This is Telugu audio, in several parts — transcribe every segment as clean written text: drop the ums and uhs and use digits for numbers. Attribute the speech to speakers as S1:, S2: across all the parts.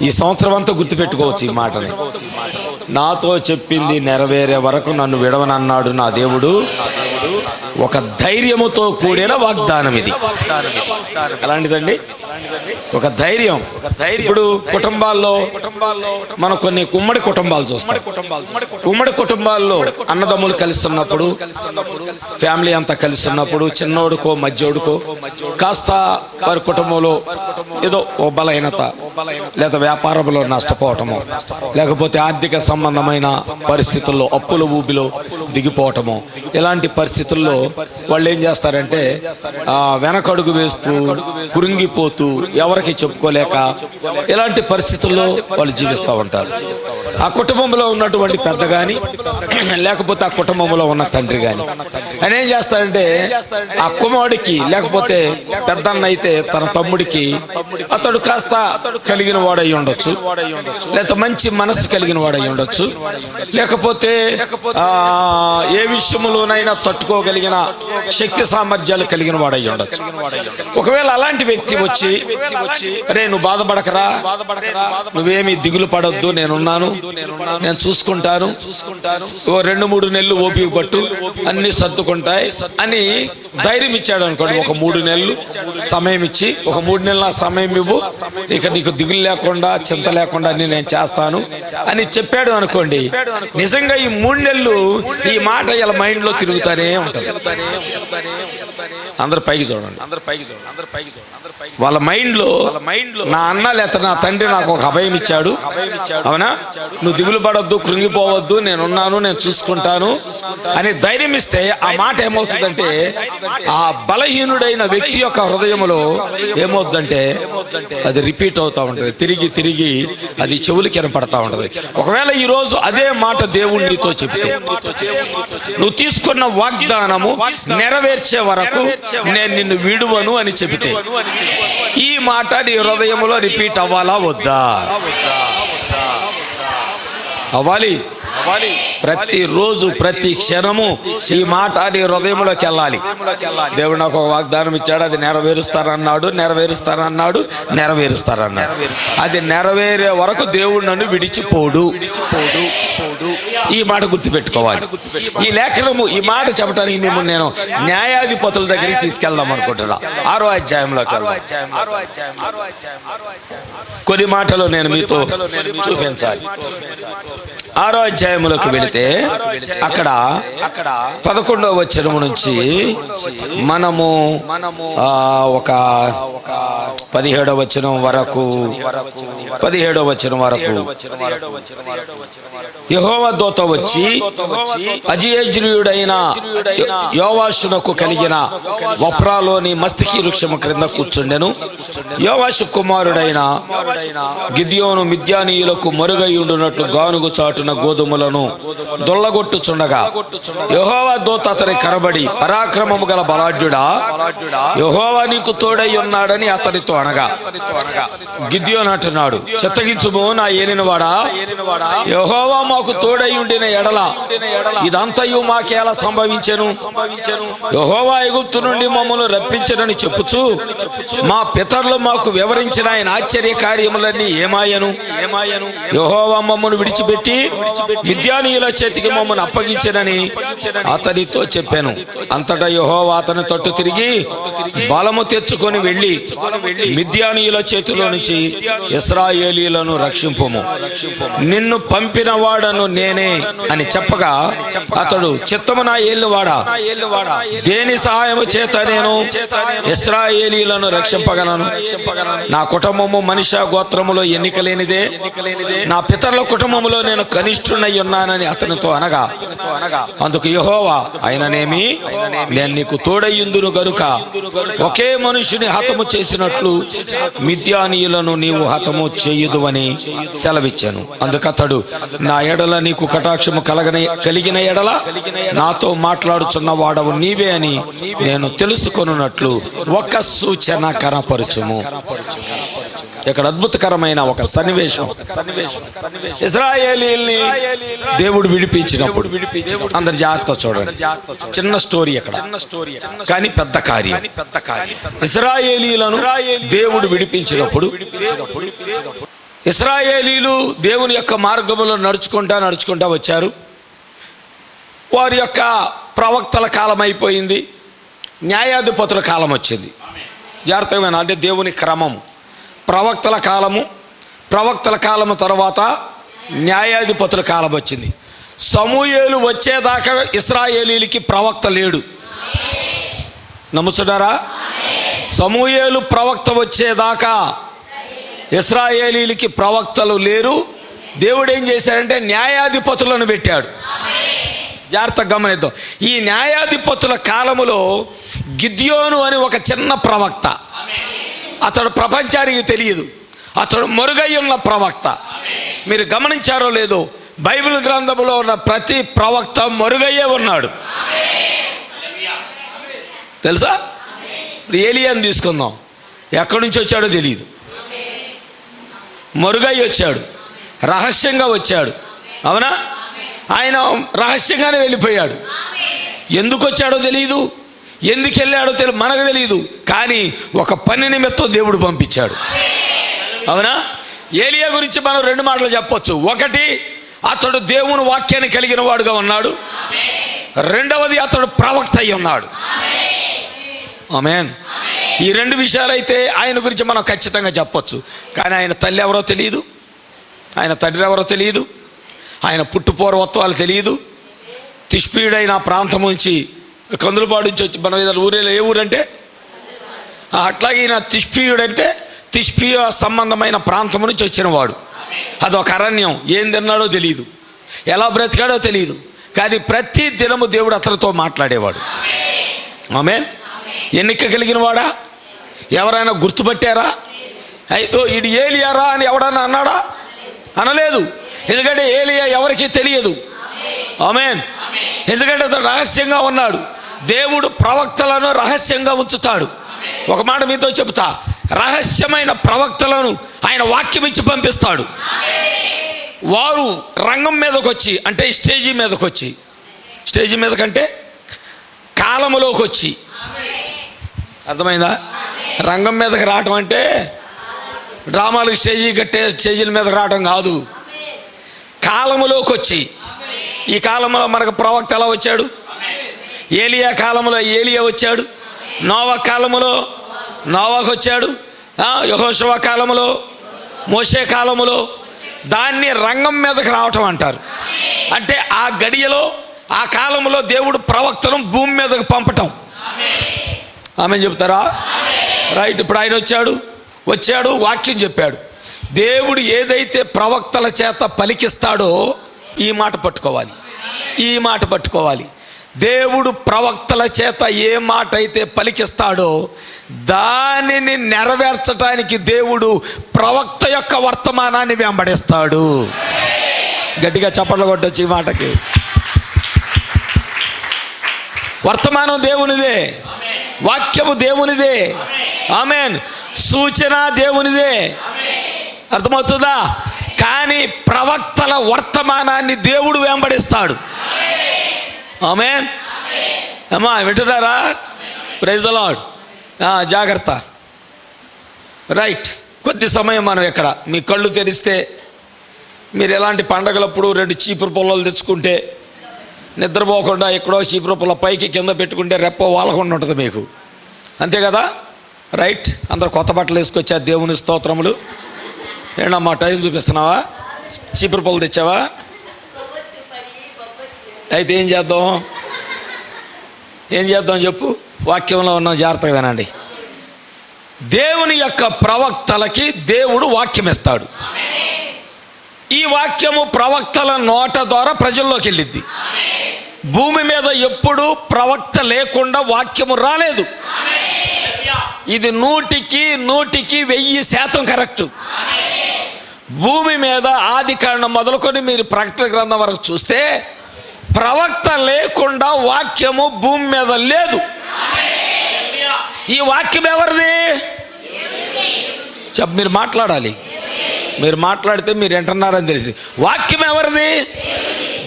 S1: ఈ సంవత్సరం అంతా గుర్తుపెట్టుకోవచ్చు ఈ మాటని. నాతో చెప్పింది నెరవేరే వరకు నన్ను విడవనన్నాడు నా దేవుడు. ఒక ధైర్యముతో కూడిన వాగ్దానం ఇది. ఎలాంటిదండి? ఒక ధైర్యం. ఇప్పుడు కుటుంబాల్లో మనం కొన్ని ఉమ్మడి కుటుంబాలు చూస్తాం. ఉమ్మడి కుటుంబాల్లో అన్నదమ్ములు కలిసి ఉన్నప్పుడు, ఫ్యామిలీ అంతా కలిసి ఉన్నప్పుడు, చిన్నోడుకో మధ్యోడుకో కాస్త వారి కుటుంబంలో ఏదో ఓ బలహీనత, లేదా వ్యాపారంలో నష్టపోవటము, లేకపోతే ఆర్థిక సంబంధమైన పరిస్థితుల్లో అప్పుల ఊబిలో దిగిపోవటము, ఇలాంటి పరిస్థితుల్లో వాళ్ళు ఏం చేస్తారంటే వెనకడుగు వేస్తూ కురింగిపోతూ ఎవరికి చెప్పుకోలేక ఇలాంటి పరిస్థితుల్లో వాళ్ళు జీవిస్తూ ఉంటారు. ఆ కుటుంబంలో ఉన్నటువంటి పెద్ద గాని, లేకపోతే ఆ కుటుంబంలో ఉన్న తండ్రి గాని ఆయన ఏం చేస్తాడంటే ఆ కుమారుడికి, లేకపోతే పెద్దన్న అయితే తన తమ్ముడికి, అతడు కాస్త కలిగిన వాడై ఉండొచ్చు, లేకపోతే మంచి మనసు కలిగిన వాడై ఉండొచ్చు, లేకపోతే ఏ విషయంలోనైనా తట్టుకోగలిగిన శక్తి సామర్థ్యాలు కలిగిన వాడై ఉండొచ్చు. ఒకవేళ అలాంటి వ్యక్తి వచ్చి, అరే నువ్వు బాధపడకరా, నువ్వేమి దిగులు పడొద్దు, నేనున్నాను, నేను చూసుకుంటాను, ఓ 2-3 నెలలు ఓపిక పట్టు, అన్ని సర్దుకుంటాయి అని ధైర్యం ఇచ్చాడు అనుకోండి. ఒక 3 నెలలు సమయం ఇచ్చి, ఒక 3 నెలల సమయం ఇవ్వు, ఇక నీకు దిగులు లేకుండా చింత లేకుండా అన్ని నేను చేస్తాను అని చెప్పాడు అనుకోండి. నిజంగా ఈ 3 నెలలు ఈ మాట ఇలా మైండ్ లో తిరుగుతానే ఉంటుంది. అందరు పైకి చూడండి. వాళ్ళ మైండ్ లో నా అన్న లేక నా తండ్రి నాకు ఒక అభయం ఇచ్చాడు, అవునా, నువ్వు దిగులు పడొద్దు, కృంగిపోవద్దు, నేనున్నాను, నేను చూసుకుంటాను అని ధైర్యం ఇస్తే ఆ మాట ఏమవుతుందంటే ఆ బలహీనుడైన వ్యక్తి యొక్క హృదయంలో ఏమవుతుందంటే అది రిపీట్ అవుతా ఉంటది, తిరిగి తిరిగి అది చెవులకి వినపడతా ఉంటది. ఒకవేళ ఈ రోజు అదే మాట దేవుడు నీతో చెప్తే, నువ్వు తీసుకున్న వాగ్దానము నెరవేర్చే వరకు నేను నిన్ను విడువను అని చెబితే, ఈ మాట నీ హృదయంలో రిపీట్ అవ్వాలా వద్దా? అవ్వాలి. ప్రతి రోజు ప్రతి క్షణము ఈ మాట నీ హృదయంలోకి వెళ్ళాలి. దేవుడు నాకు ఒక వాగ్దానం ఇచ్చాడు, అది నెరవేరుస్తారన్నాడు. అది నెరవేరే వరకు దేవుడు నన్ను విడిచిపోడు. ఈ మాట గుర్తుపెట్టుకోవాలి. ఈ లేఖనము, ఈ మాట చెప్పడానికి మిమ్మల్ని నేను న్యాయాధిపతుల దగ్గరికి తీసుకెళ్దాం అనుకుంటున్నా. 6వ అధ్యాయంలోకి వెళ్దాం. కొన్ని మాటలు నేను మీతో చూపించాలి. 6వ అధ్యాయంలోకి వెళితే అక్కడ 11వ వచనం నుంచి మనము ఒక 17వ వచనం వరకు యెహోవా దూత వచ్చి అజేజ్రీయుడైన యోవాషునకు కలిగిన వప్రాలోని మస్తకి వృక్షము క్రింద కూర్చుండెను. యోవాషు కుమారుడైన గిద్యోను మిద్యానీయులకు మరుగైయుండునట్లు గానుగు చాటున గోధుమలను దొల్లగొట్టుచుండగా యెహోవా దూత అతని కనబడి, పరాక్రమము గల బలాఢ్యుడా, యెహోవా నీకు తోడై ఉన్నాడని అతనితో అనగా, గిద్యోను అంటున్నాడు, చిత్తగించుము నా ఏలినవాడా, యెహోవా మాకు తోడై ఉండిన ఎడల ఇదంతయు మాకేలా సంభవించెను? యెహోవా ఐగుప్తు నుండి మమ్మల్ని రప్పించనని చెప్పుచు మా పితరులు మాకు వివరించిన ఆయన ఆశ్చర్య కార్యములన్నీ ఏమాయను? యెహోవా మమ్మల్ని విడిచిపెట్టి మిద్యానీయుల చేతికి మమ్మల్ని అప్పగించనని అతనితో చెప్పాను. అంతటా యెహోవా అతని తట్టు తిరిగి బలము తెచ్చుకొని వెళ్ళి మిద్యానీయుల చేతిలో నుంచి ఇశ్రాయేలీయులను రక్షింపుము, నిన్ను పంపిన వాడను నేనే అని చెప్పగా అతడు, చిత్తము నా ఏలినవాడా, దేని సహాయము చేత నేను ఇశ్రాయేలీయులను రక్షింపగలను? నా కుటుంబము మనిషి గోత్రములో ఎన్నిక లేనిదే, నా పితరుల కుటుంబములో నేను కనిష్ఠునై ఉన్నానని అతనితో అనగా, అందుకు యెహోవా, ఆయననేమి, నేను నీకు తోడయ్యుందును గనుక ఒకే మనుషుని హతము చేసినట్లు మిద్యానీయులను నీవు హతము చేయుదు అని సెలవిచ్చాను. అందుకతడు, నా ఎడల నీకు కటాక్షము కలిగిన ఎడల నాతో మాట్లాడుచున్న వాడవు నీవే అని నేను తెలుసుకొనున్నట్లు ఒక సూచన కనపరచుము. ఇక్కడ అద్భుతకరమైన ఒక సన్నివేశం. ఇశ్రాయేలీయుల్ని దేవుడు విడిపించినప్పుడు అందరు జాగ్రత్త చూడండి. చిన్న స్టోరీ అక్కడ, కానీ పెద్ద కార్యం. ఇశ్రాయేలీయులను దేవుడు విడిపించినప్పుడు ఇశ్రాయేలీయులు దేవుని యొక్క మార్గంలో నడుచుకుంటా వచ్చారు. వారి యొక్క ప్రవక్తల కాలం అయిపోయింది, న్యాయాధిపతుల కాలం వచ్చింది. జాగ్రత్తగా అంటే దేవుని క్రమము, ప్రవక్తల కాలము తర్వాత న్యాయాధిపతుల కాలం వచ్చింది. సమూయేలు వచ్చేదాకా ఇశ్రాయేలీలకి ప్రవక్త లేడు. నమ్ముతున్నారా? సమూయేలు ప్రవక్త వచ్చేదాకా ఇశ్రాయేలీలకి ప్రవక్తలు లేరు. దేవుడు ఏం చేశాడంటే న్యాయాధిపతులను పెట్టాడు. జాగ్రత్తగా గమనిద్దాం. ఈ న్యాయాధిపతుల కాలములో గిద్యోను అని ఒక చిన్న ప్రవక్త, అతడు ప్రపంచానికి తెలియదు, అతడు మరుగై ఉన్న ప్రవక్త. మీరు గమనించారో లేదో, బైబిల్ గ్రంథంలో ఉన్న ప్రతి ప్రవక్త మరుగయ్యే ఉన్నాడు. తెలుసా? ఏలియాని తీసుకుందాం, ఎక్కడి నుంచి వచ్చాడో తెలియదు, మరుగై వచ్చాడు, రహస్యంగా వచ్చాడు. అవునా? ఆయన రహస్యంగానే వెళ్ళిపోయాడు. ఎందుకు వచ్చాడో తెలియదు, ఎందుకు వెళ్ళాడో మనకు తెలియదు, కానీ ఒక పని నిమిత్తం దేవుడు పంపించాడు. అవునా? ఏలియా గురించి మనం 2 మాటలు చెప్పొచ్చు. ఒకటి, అతడు దేవుని వాక్యాన్ని కలిగిన వాడుగా ఉన్నాడు. రెండవది, అతడు ప్రవక్త అయి ఉన్నాడు. ఆమేన్. ఈ 2 విషయాలైతే ఆయన గురించి మనం ఖచ్చితంగా చెప్పొచ్చు. కానీ ఆయన తల్లి ఎవరో తెలియదు, ఆయన తండ్రి ఎవరో తెలియదు, ఆయన పుట్టుపూర్వత్వాలు తెలియదు. తిష్పీయుడైన ప్రాంతం నుంచి, కందులపాడు నుంచి వచ్చి మన ఊరేలో ఏ ఊరంటే అట్లాగే ఈయన తిష్పీయుడంటే తిష్పీయ సంబంధమైన ప్రాంతం నుంచి వచ్చిన వాడు. అదొక అరణ్యం. ఏం తిన్నాడో తెలియదు, ఎలా బ్రతికాడో తెలియదు, కానీ ప్రతి దినము దేవుడు అతనితో మాట్లాడేవాడు. ఆమేన్. ఎన్నిక కలిగిన వాడా? ఎవరైనా గుర్తుపట్టారా? అయ్యో ఇది ఏలియారా అని ఎవడన్నా అన్నాడా? అనలేదు. ఎందుకంటే ఏలియా ఎవరికీ తెలియదు. ఆమేన్. ఎందుకంటే అతను రహస్యంగా ఉన్నాడు. దేవుడు ప్రవక్తలను రహస్యంగా ఉంచుతాడు. ఒక మాట మీతో చెబుతా, రహస్యమైన ప్రవక్తలను ఆయన వాక్యం ఇచ్చి పంపిస్తాడు. వారు రంగం మీదకి వచ్చి, అంటే స్టేజీ మీదకి వచ్చి, స్టేజీ మీదకంటే కాలములోకి వచ్చి, అర్థమైందా? రంగం మీదకి రావటం అంటే డ్రామాలకు స్టేజీ కట్టే స్టేజీల మీదకి రావటం కాదు. కాలములోకి వచ్చి, ఈ కాలంలో మనకు ప్రవక్త ఎలా వచ్చాడు? ఏలియా కాలంలో ఏలియా వచ్చాడు, నోవా కాలములో నోవాకు వచ్చాడు, యెహోషువ కాలములో మోషే కాలములో. దాన్ని రంగం మీదకి రావటం అంటారు. అంటే ఆ గడియలో, ఆ కాలంలో దేవుడు ప్రవక్తను భూమి మీదకి పంపటం. ఆమె చెప్తారా? రైట్. ఇప్పుడు ఆయన వచ్చాడు, వాక్యం చెప్పాడు. దేవుడు ఏదైతే ప్రవక్తల చేత పలికిస్తాడో ఈ మాట పట్టుకోవాలి. దేవుడు ప్రవక్తల చేత ఏ మాట అయితే పలికిస్తాడో దానిని నెరవేర్చడానికి దేవుడు ప్రవక్త యొక్క వర్తమానాన్ని వెంబడిస్తాడు. గట్టిగా చప్పట్లు కొట్టొచ్చు ఈ మాటకి. వర్తమానం దేవునిదే, వాక్యము దేవునిదే. ఆమేన్. సూచన దేవునిదే. అర్థమవుతుందా? కానీ ప్రవక్తల వర్తమానాన్ని దేవుడు వెంబడిస్తాడు. ఆమేన్. అమ్మా వింటున్నారా? Praise the Lord. జాగ్రత్త. రైట్. కొద్ది సమయం మనం ఇక్కడ మీ కళ్ళు తెరిస్తే, మీరు ఎలాంటి పండగలప్పుడు 2 చీపురు పుల్లలు తెచ్చుకుంటే, నిద్రపోకుండా ఎక్కడో చీపురు పుల్ల పైకి కింద పెట్టుకుంటే రెప్ప వాలకుండా ఉంటుంది మీకు, అంతే కదా? రైట్. అందరు కొత్త బట్టలు వేసుకొచ్చారు, దేవుని స్తోత్రములు. ఏంటమ్మా టైం చూపిస్తున్నావా? చీపురు పుల్ల తెచ్చావా? అయితే ఏం చేద్దాం చెప్పు. వాక్యంలో ఉన్నాం, జాగ్రత్తగా వినండి. దేవుని యొక్క ప్రవక్తలకి దేవుడు వాక్యం ఇస్తాడు. ఈ వాక్యము ప్రవక్తల నోట ద్వారా ప్రజల్లోకి వెళ్ళిద్ది. భూమి మీద ఎప్పుడు ప్రవక్త లేకుండా వాక్యము రాలేదు. ఇది 100కి 1000% కరెక్ట్. భూమి మీద ఆది కాండం మొదలుకొని మీరు ప్రకటన గ్రంథం వరకు చూస్తే ప్రవక్త లేకుండా వాక్యము భూమి మీద లేదు. ఈ వాక్యం ఎవరిది? మీరు మాట్లాడాలి. మీరు మాట్లాడితే మీరు వింటున్నారని తెలిసింది. వాక్యం ఎవరిది?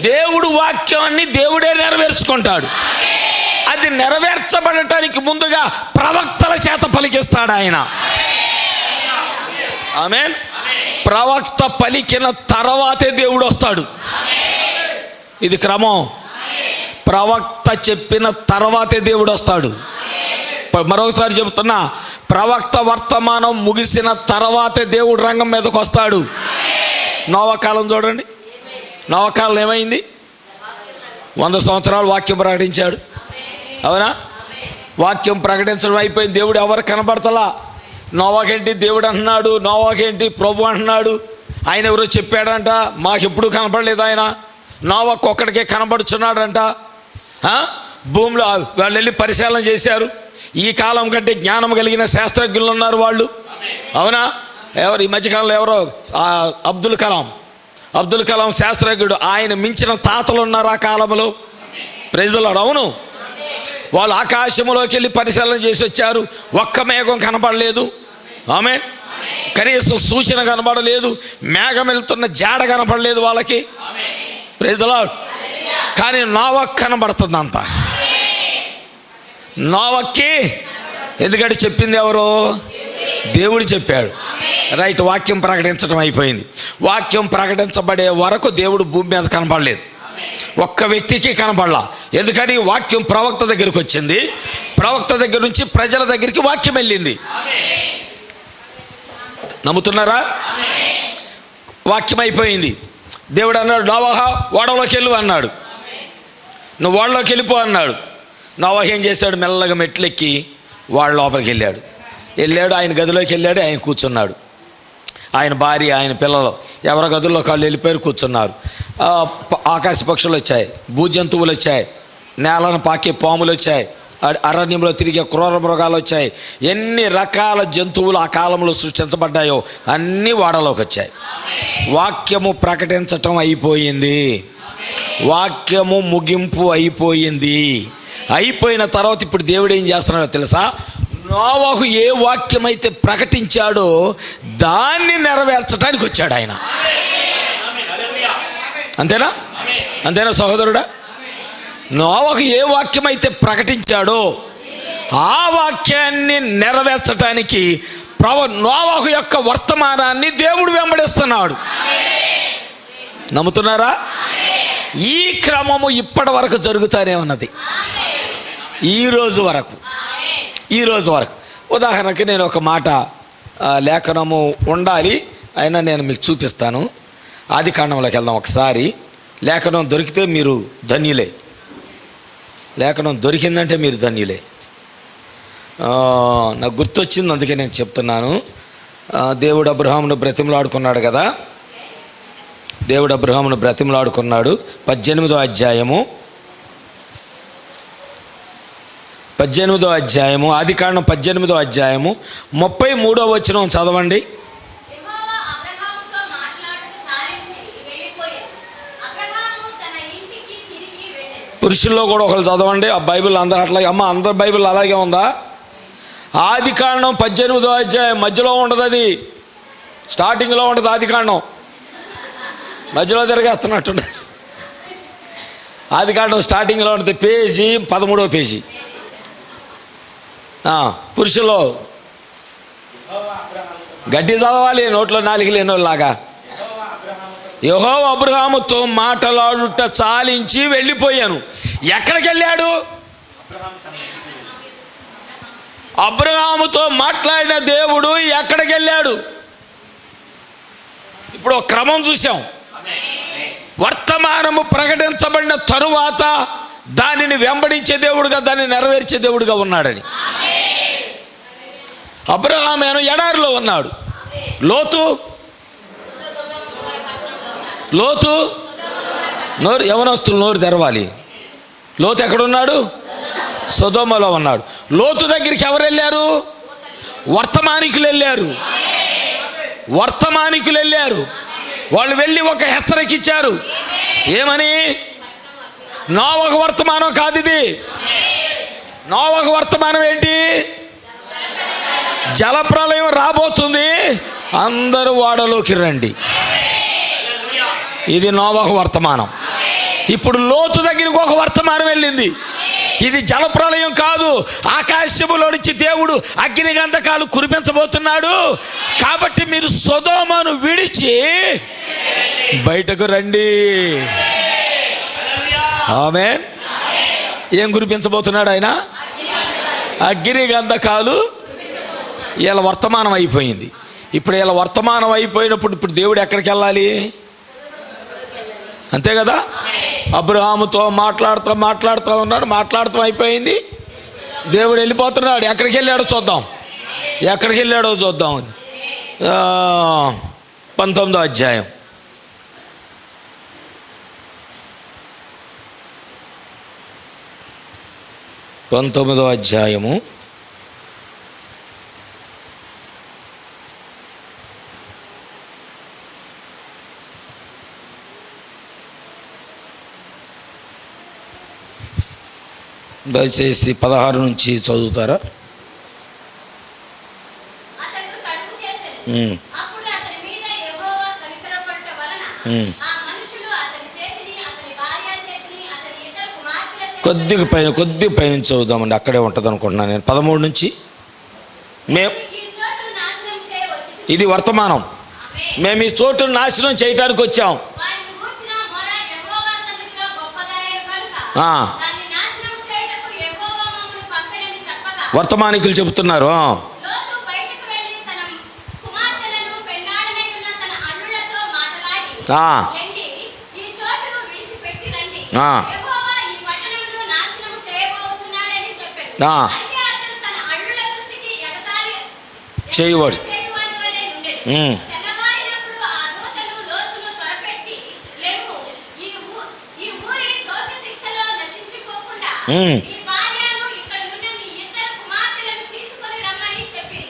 S1: దేవుడు వాక్యాన్ని దేవుడే నెరవేర్చుకుంటాడు. అది నెరవేర్చబడటానికి ముందుగా ప్రవక్తల చేత పలికిస్తాడు ఆయన. ఆమేన్. ప్రవక్త పలికిన తర్వాతే దేవుడు వస్తాడు. ఇది క్రమం. ప్రవక్త చెప్పిన తర్వాతే దేవుడు వస్తాడు. మరొకసారి చెబుతున్నా, ప్రవక్త వర్తమానం ముగిసిన తర్వాతే దేవుడు రంగం మీదకి వస్తాడు. నోవా కాలం చూడండి. నోవా కాలం ఏమైంది? 100 సంవత్సరాలు వాక్యం ప్రకటించాడు. అవునా? వాక్యం ప్రకటించడం అయిపోయింది. దేవుడు ఎవరు కనబడతలా. నోవాకేంటి దేవుడు అంటున్నాడు, నోవాకేంటి ప్రభు అంటున్నాడు. ఆయన ఎవరో చెప్పాడంట, మాకెప్పుడు కనపడలేదు ఆయన. నోవాకు ఒక్కడికే కనబడుచున్నాడంట. భూమిలో వాళ్ళు వెళ్ళి పరిశీలన చేశారు. ఈ కాలం కంటే జ్ఞానం కలిగిన శాస్త్రజ్ఞులు ఉన్నారు వాళ్ళు. అవునా? ఎవరు ఈ మధ్యకాలంలో ఎవరో అబ్దుల్ కలాం శాస్త్రజ్ఞుడు. ఆయన మించిన తాతలు ఉన్నారు ఆ కాలంలో. ప్రజలు అవును, వాళ్ళు ఆకాశంలోకి వెళ్ళి పరిశీలన చేసి వచ్చారు. ఒక్క మేఘం కనపడలేదు. ఆమేన్. కనీసం సూచన కనపడలేదు. మేఘం వెళ్తున్న జాడ కనపడలేదు వాళ్ళకి. Praise the Lord. కానీ నోవాకు కనబడుతుంది అంత. నోవాకి ఎందుకంటే చెప్పింది ఎవరు? దేవుడు చెప్పాడు. రైట్. వాక్యం ప్రకటించడం అయిపోయింది. వాక్యం ప్రకటించబడే వరకు దేవుడు భూమి మీద కనపడలేదు. ఒక్క వ్యక్తికి కనపడలా. ఎందుకని? వాక్యం ప్రవక్త దగ్గరికి వచ్చింది. ప్రవక్త దగ్గర నుంచి ప్రజల దగ్గరికి వాక్యం వెళ్ళింది. నమ్ముతున్నారా? వాక్యం అయిపోయింది. దేవుడు అన్నాడు, నోవహ ఓడలోకి వెళ్ళు అన్నాడు. నువ్వు ఓడలోకి వెళ్ళిపో అన్నాడు. నోవహ ఏం చేశాడు? మెల్లగా మెట్లెక్కి వాళ్ళ లోపలికి వెళ్ళాడు. ఆయన గదిలోకి వెళ్ళాడు. ఆయన కూర్చున్నాడు. ఆయన భార్య, ఆయన పిల్లలు ఎవరి గదుల్లో కాళ్ళు వెళ్ళిపోయారు, కూర్చున్నారు. ఆకాశ పక్షులు వచ్చాయి, భూజంతువులు వచ్చాయి, నేలను పాకే పాములు వచ్చాయి, అరణ్యంలో తిరిగే క్రూర మృగాలు వచ్చాయి. ఎన్ని రకాల జంతువులు ఆ కాలంలో సృష్టించబడ్డాయో అన్నీ వాడలోకి వచ్చాయి. వాక్యము ప్రకటించటం అయిపోయింది. వాక్యము ముగింపు అయిపోయింది. అయిపోయిన తర్వాత ఇప్పుడు దేవుడు ఏం చేస్తున్నాడో తెలుసా? నోవహు ఏ వాక్యం అయితే ప్రకటించాడో దాన్ని నెరవేర్చడానికి వచ్చాడు ఆయన. అంతేనా? అంతేనా సహోదరుడా? నోవహు ఏ వాక్యం అయితే ప్రకటించాడో ఆ వాక్యాన్ని నెరవేర్చడానికి నోవహు యొక్క వర్తమానాన్ని దేవుడు వెంబడిస్తున్నాడు. నమ్ముతున్నారా? ఈ క్రమము ఇప్పటి వరకు జరుగుతూనే ఉన్నది. ఈ రోజు వరకు. ఉదాహరణకి నేను ఒక మాట, లేఖనము ఉండాలి అయినా నేను మీకు చూపిస్తాను. ఆది కాండంలోకి వెళ్దాం ఒకసారి. లేఖనం దొరికితే మీరు ధన్యులే. లేఖనం దొరికిందంటే మీరు ధన్యులే. నాకు గుర్తొచ్చింది, అందుకే నేను చెప్తున్నాను. దేవుడు అబ్రహామును బ్రతిమలాడుకున్నాడు కదా. దేవుడు అబ్రహామును బ్రతిమలాడుకున్నాడు. 18వ అధ్యాయము ఆది కాండం 18వ అధ్యాయము 33వ వచనం చదవండి. పురుషుల్లో కూడా ఒకరు చదవండి. ఆ బైబిల్ అందరూ అట్లాగే. అమ్మ, అందరి బైబిల్ అలాగే ఉందా? ఆది కాండం 18వ అధ్యాయం మధ్యలో ఉండదు. అది స్టార్టింగ్లో ఉంటుంది. ఆది కాండం మధ్యలో తిరిగేస్తున్నట్టు. ఆది కాండం స్టార్టింగ్లో ఉంటుంది. పేజీ 13వ పేజీ. పురుషుల్లో గడ్డి చదవాలి, నోట్లో నాలుగు లేనోళ్ళలాగా. యెహోవా అబ్రహాముతో మాటలాడుట చాలించి వెళ్ళిపోయాను. ఎక్కడికి వెళ్ళాడు? అబ్రహాముతో మాట్లాడిన దేవుడు ఎక్కడికి వెళ్ళాడు? ఇప్పుడు ఒక క్రమం చూసాం. వర్తమానము ప్రకటించబడిన తరువాత దానిని వెంబడించే దేవుడుగా, దాన్ని నెరవేర్చే దేవుడుగా ఉన్నాడని. అబ్రహాము ఎడారిలో ఉన్నాడు. లోతు నోరు యవనస్తులు నోరు తెరవాలి. లోతు ఎక్కడున్నాడు? సొదొమలో ఉన్నాడు. లోతు దగ్గరికి ఎవరు వెళ్ళారు? వర్తమానికులు వెళ్ళారు. వాళ్ళు వెళ్ళి ఒక హెచ్చరిక ఇచ్చారు. ఏమని? నోవహు వర్తమానం కాదు ఇది. నోవహు వర్తమానం ఏంటి? జలప్రలయం రాబోతుంది, అందరూ ఓడలోకి రండి. ఇది నోవహు వర్తమానం. ఇప్పుడు లోతు దగ్గరికి ఒక వర్తమానం వెళ్ళింది. ఇది జలప్రలయం కాదు, ఆకాశములో నుంచి దేవుడు అగ్ని గంధకాలు కురిపించబోతున్నాడు. కాబట్టి మీరు సొదొమను విడిచి బయటకు రండి. ఆమేన్. ఏం కురిపించబోతున్నాడు ఆయన? అగ్ని గంధకాలు. ఇలా వర్తమానం అయిపోయింది. ఇప్పుడు ఇలా వర్తమానం అయిపోయినప్పుడు ఇప్పుడు దేవుడు ఎక్కడికి వెళ్ళాలి? అంతే కదా. అబ్రహాముతో మాట్లాడుతూ ఉన్నాడు, మాట్లాడుతూ అయిపోయింది. దేవుడు వెళ్ళిపోతున్నాడు. ఎక్కడికి వెళ్ళాడో చూద్దాం, 19వ అధ్యాయం. దయచేసి 16 నుంచి చదువుతారా? కొద్దిగా పైనుంచి చదువుదామండి, అక్కడే ఉంటుంది అనుకుంటున్నాను నేను. 13 నుంచి. ఇది వర్తమానం. మేము ఈ చోటును నాశనం చేయడానికి వచ్చాం. వర్తమానికులు చెబుతున్నారు. చేయవాడు.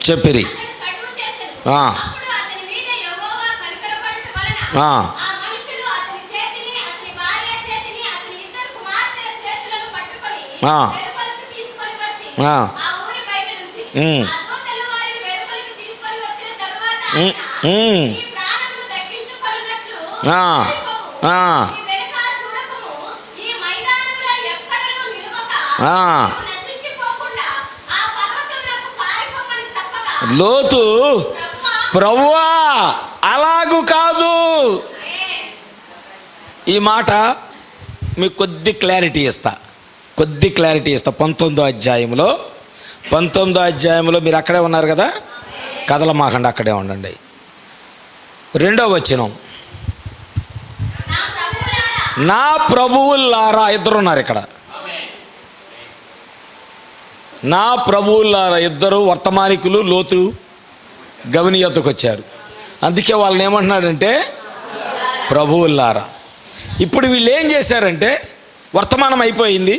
S1: చెప్పిరి. లోతు, ప్రభువా అలాగూ కాదు. ఈ మాట మీకు కొద్ది క్లారిటీ ఇస్తా. 19వ అధ్యాయంలో మీరు అక్కడే ఉన్నారు కదా, కదలమాకండి, అక్కడే ఉండండి. 2వ వచనం. నా ప్రభువులారా, ఇద్దరున్నారు ఇక్కడ. నా ప్రభువులారా, ఇద్దరు వర్తమానికులు లోతు గవిని యొద్దకు వచ్చారు. అందుకే వాళ్ళని ఏమంటున్నాడంటే ప్రభువులారా. ఇప్పుడు వీళ్ళు ఏం చేశారంటే, వర్తమానం అయిపోయింది.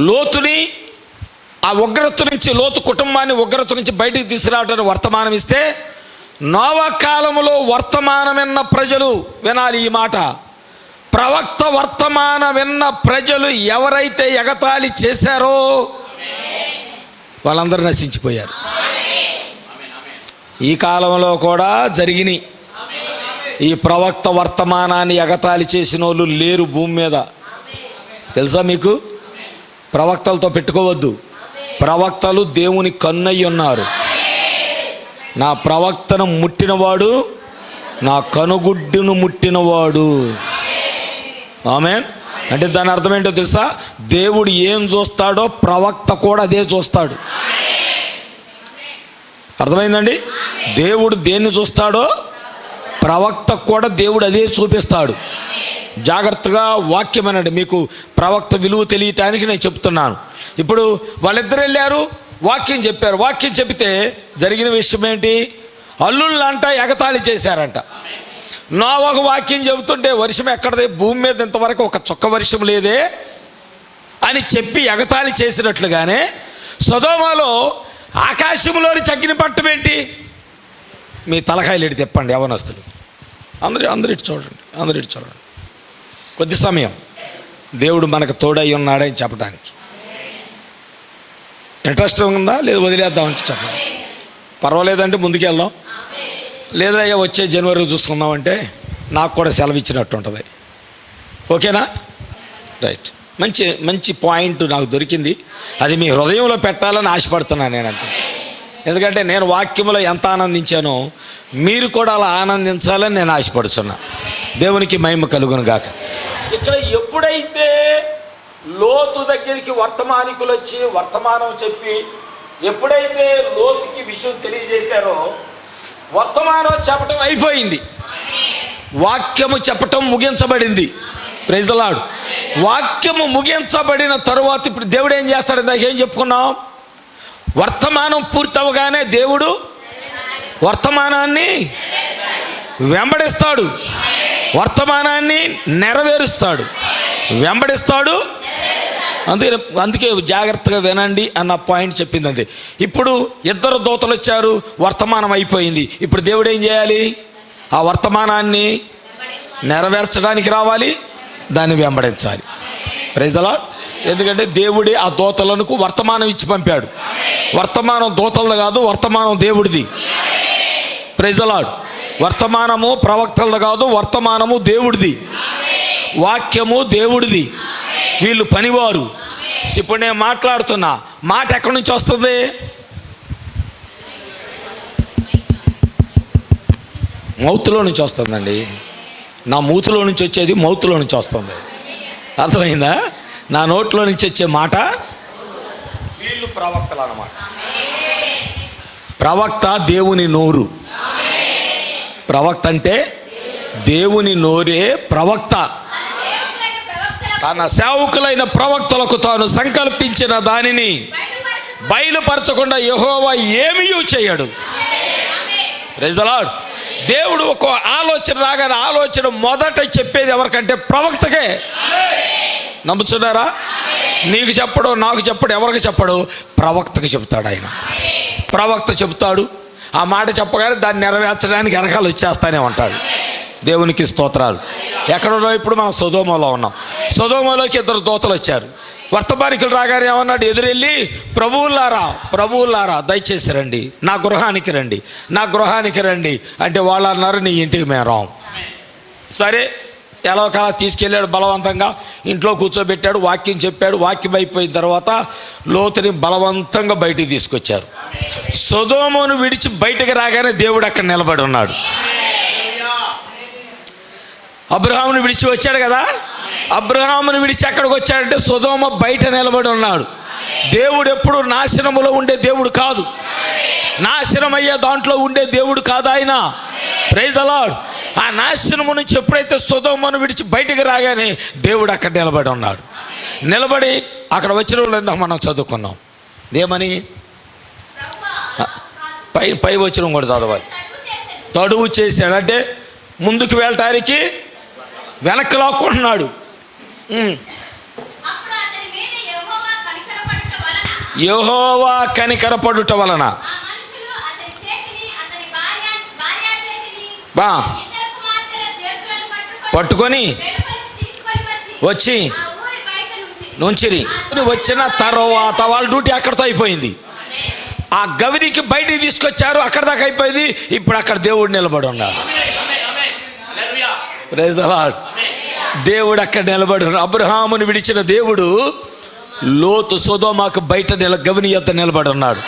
S1: లోతుని ఆ ఉగ్రత నుంచి, లోతు కుటుంబాన్ని ఉగ్రత నుంచి బయటికి తీసుకురావడానికి వర్తమానం ఇస్తే, నోవహు కాలములో వర్తమానం విన్న ప్రజలు వినాలి ఈ మాట. ప్రవక్త వర్తమానం విన్న ప్రజలు ఎవరైతే ఎగతాళి చేశారో వాళ్ళందరూ నశించిపోయారు. ఈ కాలంలో కూడా జరిగినాయి. ఈ ప్రవక్త వర్తమానాన్ని ఎగతాళి చేసిన వాళ్ళు లేరు భూమి మీద. తెలుసా మీకు? ప్రవక్తలతో పెట్టుకోవద్దు. ప్రవక్తలు దేవుని కన్నయ్య ఉన్నారు. నా ప్రవక్తను ముట్టినవాడు నా కనుగుడ్డును ముట్టినవాడు. ఆమేన్. అంటే దాని అర్థం ఏంటో తెలుసా? దేవుడు ఏం చూస్తాడో ప్రవక్త కూడా అదే చూస్తాడు. అర్థమైందండి? దేవుడు దేన్ని చూస్తాడో ప్రవక్త కూడా దేవుడు అదే చూపిస్తాడు. జాగ్రత్తగా వాక్యం అనండి. మీకు ప్రవక్త విలువ తెలియటానికి నేను చెప్తున్నాను. ఇప్పుడు వాళ్ళిద్దరు వెళ్ళారు, వాక్యం చెప్పారు. వాక్యం చెబితే జరిగిన విషయం ఏంటి? అల్లుళ్ళంట ఎగతాళి చేశారంట. నోవహు వాక్యం చెబుతుంటే వర్షం ఎక్కడదే, భూమి మీద ఇంతవరకు ఒక చుక్క వర్షం లేదే అని చెప్పి ఎగతాళి చేసినట్లుగానే సొదొమలో ఆకాశంలోని చగ్గిన పట్టం ఏంటి? మీ తలకాయలు ఎడి తిప్పండి యవనస్తులు. అందరు ఇటు చూడండి. కొద్ది సమయం దేవుడు మనకు తోడై ఉన్నాడని చెప్పడానికి ఇంట్రెస్ట్ ఉందా? లేదు వదిలేద్దామని చెప్పండి. పర్వాలేదంటే ముందుకెళ్దాం, లేదా అయ్యా వచ్చే జనవరి చూసుకుందామంటే నాకు కూడా సెలవు ఇచ్చినట్టు ఉంటుంది. ఓకేనా? రైట్. మంచి మంచి పాయింట్ నాకు దొరికింది. అది మీ హృదయంలో పెట్టాలని ఆశపడుతున్నాను నేనంతే. ఎందుకంటే నేను వాక్యంలో ఎంత ఆనందించానో మీరు కూడా అలా ఆనందించాలని నేను ఆశపడుతున్నా. దేవునికి మహిమ కలుగును గాక. ఇక్కడ ఎప్పుడైతే లోతు దగ్గరికి వర్తమానికులు వచ్చి వర్తమానం చెప్పి ఎప్పుడైతే లోతుకి విషయం తెలియజేశారో వర్తమానం చెప్పటం అయిపోయింది, వాక్యము చెప్పటం ముగించబడింది. Praise the Lord. వాక్యము ముగించబడిన తరువాత ఇప్పుడు దేవుడు ఏం చేస్తాడు? ఇందాక ఏం చెప్పుకున్నాం? వర్తమానం పూర్తవగానే దేవుడు వర్తమానాన్ని వెంబడిస్తాడు, వర్తమానాన్ని నెరవేరుస్తాడు, వెంబడిస్తాడు. అందుకే జాగ్రత్తగా వినండి అన్న పాయింట్ చెప్పింది అంతే. ఇప్పుడు ఇద్దరు దూతలు వచ్చారు, వర్తమానం అయిపోయింది. ఇప్పుడు దేవుడు ఏం చేయాలి? ఆ వర్తమానాన్ని నెరవేర్చడానికి రావాలి, దాన్ని వెంబడించాలి. Praise the lord. ఎందుకంటే దేవుడే ఆ దూతలకు వర్తమానం ఇచ్చి పంపాడు. వర్తమానం దూతలది కాదు, వర్తమానం దేవుడిది. Praise the Lord. వర్తమానము ప్రవక్తలది కాదు, వర్తమానము దేవుడిది. వాక్యము దేవుడిది, వీళ్ళు పనివారు. ఇప్పుడు నేను మాట్లాడుతున్నా మాట ఎక్కడి నుంచి వస్తుంది? మౌతులో నుంచి వస్తుందండి. నా మూతులో నుంచి వచ్చేది మౌతులో నుంచి వస్తుంది. అర్థమైందా? నా నోట్లో నుంచి వచ్చే మాట వీళ్ళు ప్రవక్తలు అన్నమాట. ప్రవక్త దేవుని నోరు. ప్రవక్త అంటే దేవుని నోరే ప్రవక్త. తన సేవకులైన ప్రవక్తలకు తాను సంకల్పించిన దానిని బయలుపరచకుండా యెహోవా ఏమీ చేయడు. Praise the Lord. దేవుడు ఒక ఆలోచన రాగానే ఆలోచన మొదట చెప్పేది ఎవరికంటే ప్రవక్తకే. నమ్ముతున్నారా? నీకు చెప్పడు, నాకు చెప్పడు, ఎవరికి చెప్పడు? ప్రవక్తకి చెప్తాడు ఆయన. ప్రవక్త చెప్తాడు, ఆ మాట చెప్పగానే దాన్ని నెరవేర్చడానికి వెనకాల వచ్చేస్తానే ఉంటాడు. దేవునికి స్తోత్రాలు. ఎక్కడున్నాం? ఇప్పుడు మనం సొదొమలో ఉన్నాం. సొదొమలోకి ఇద్దరు దూతలు వచ్చారు. వర్తమానికులు రాగానే ఏమన్నాడు? ఎదురెళ్ళి ప్రభువులారా దయచేసి రండి, నా గృహానికి రండి, నా గృహానికి రండి అంటే వాళ్ళు అన్నారు నీ ఇంటికి మేము రాం. సరే, ఎలా కలా తీసుకెళ్ళాడు బలవంతంగా, ఇంట్లో కూర్చోబెట్టాడు, వాక్యం చెప్పాడు. వాక్యం అయిపోయిన తర్వాత లోతుని బలవంతంగా బయటికి తీసుకొచ్చారు. సొదొమను విడిచి బయటకు రాగానే దేవుడు అక్కడ నిలబడి ఉన్నాడు. అబ్రహామును విడిచి వచ్చాడు కదా, అబ్రహామును విడిచి ఎక్కడికి వచ్చాడంటే సొదొమ బయట నిలబడి ఉన్నాడు. దేవుడు ఎప్పుడు నాశనములో ఉండే దేవుడు కాదు, నాశనమయ్యే దాంట్లో ఉండే దేవుడు కాదు ఆయన. Praise the Lord. ఆ నాశనము నుంచి ఎప్పుడైతే సొదొమను విడిచి బయటికి రాగానే దేవుడు అక్కడ నిలబడి ఉన్నాడు. నిలబడి అక్కడ వచ్చిన వాళ్ళు మనం చదువుకున్నాం ఏమని? పై వచ్చిన కూడా చదవాలి. తడువు చేశాడు అంటే ముందుకు వెళ్ళటానికి వెనక్కి లాక్కుంటున్నాడు. యెహోవా కనికరపడుట వలన పట్టుకొని వచ్చి నుంచిరి. వచ్చిన తర్వాత వాళ్ళ డ్యూటీ అక్కడితో అయిపోయింది. ఆ గవినికి బయటికి తీసుకొచ్చారు, అక్కడ దాకా అయిపోయింది. ఇప్పుడు అక్కడ దేవుడు నిలబడి ఉన్నాడు. Praise the Lord. దేవుడు అక్కడ నిలబడి ఉన్నాడు. అబ్రహామును విడిచిన దేవుడు లోతు సొదొమకు బయట గవిని యొద్ద నిలబడి ఉన్నాడు.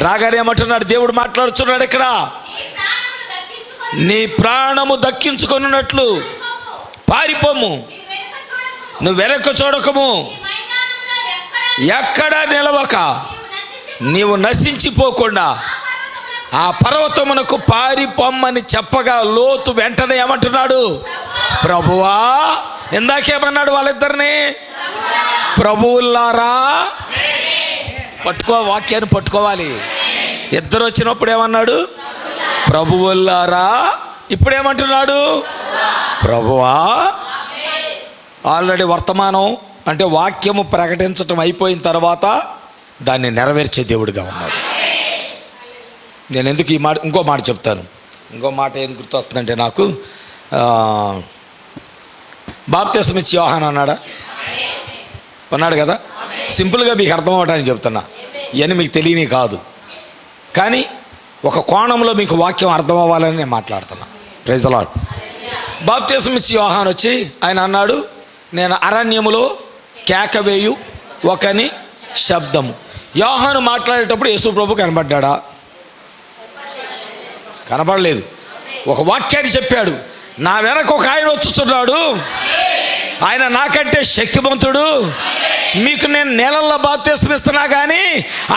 S1: రాగానే ఏమంటున్నాడు? దేవుడు మాట్లాడుతున్నాడు ఇక్కడ, నీ ప్రాణము దక్కించుకొనున్నట్లు పారిపోము, నువ్వు వెనక్కి చూడకము, ఎక్కడ నిలవక నీవు నశించిపోకుండా ఆ పర్వతమునకు పారిపోమ్మని చెప్పగా లోతు వెంటనే ఏమంటున్నాడు? ప్రభువా. ఇందాకేమన్నాడు వాళ్ళిద్దరిని? ప్రభువులారా. వాక్యాన్ని పట్టుకోవాలి. ఇద్దరు వచ్చినప్పుడు ఏమన్నాడు? ప్రభువులారా. ఇప్పుడేమంటున్నాడు? ప్రభువా. ఆల్రెడీ వర్తమానం అంటే వాక్యము ప్రకటించటం అయిపోయిన తర్వాత దాన్ని నెరవేర్చే దేవుడిగా ఉన్నాడు. నేను ఎందుకు ఈ మాట, ఇంకో మాట చెప్తాను. ఇంకో మాట ఏం గుర్తొస్తుందంటే నాకు, బాప్తిస్మం ఇచ్చి యోహాను ఉన్నాడు కదా. సింపుల్గా మీకు అర్థం అవడానికి చెప్తున్నా, ఇవన్నీ మీకు తెలియని కాదు. కానీ ఒక కోణంలో మీకు వాక్యం అర్థం అవ్వాలని నేను మాట్లాడుతున్నా. Praise the Lord. బాప్తిసం ఇచ్చి యోహాను వచ్చి ఆయన అన్నాడు, నేను అరణ్యములో కేకవేయు ఒకని శబ్దము. యోహాను మాట్లాడేటప్పుడు యేసు ప్రభు కనబడ్డా? కనబడలేదు. ఒక వాక్యాన్ని చెప్పాడు, నా వెనక ఒక ఆయన వచ్చుచున్నాడు, ఆయన నాకంటే శక్తివంతుడు, మీకు నేను నీళ్ళల్లో బాప్తిసం ఇస్తున్నా కానీ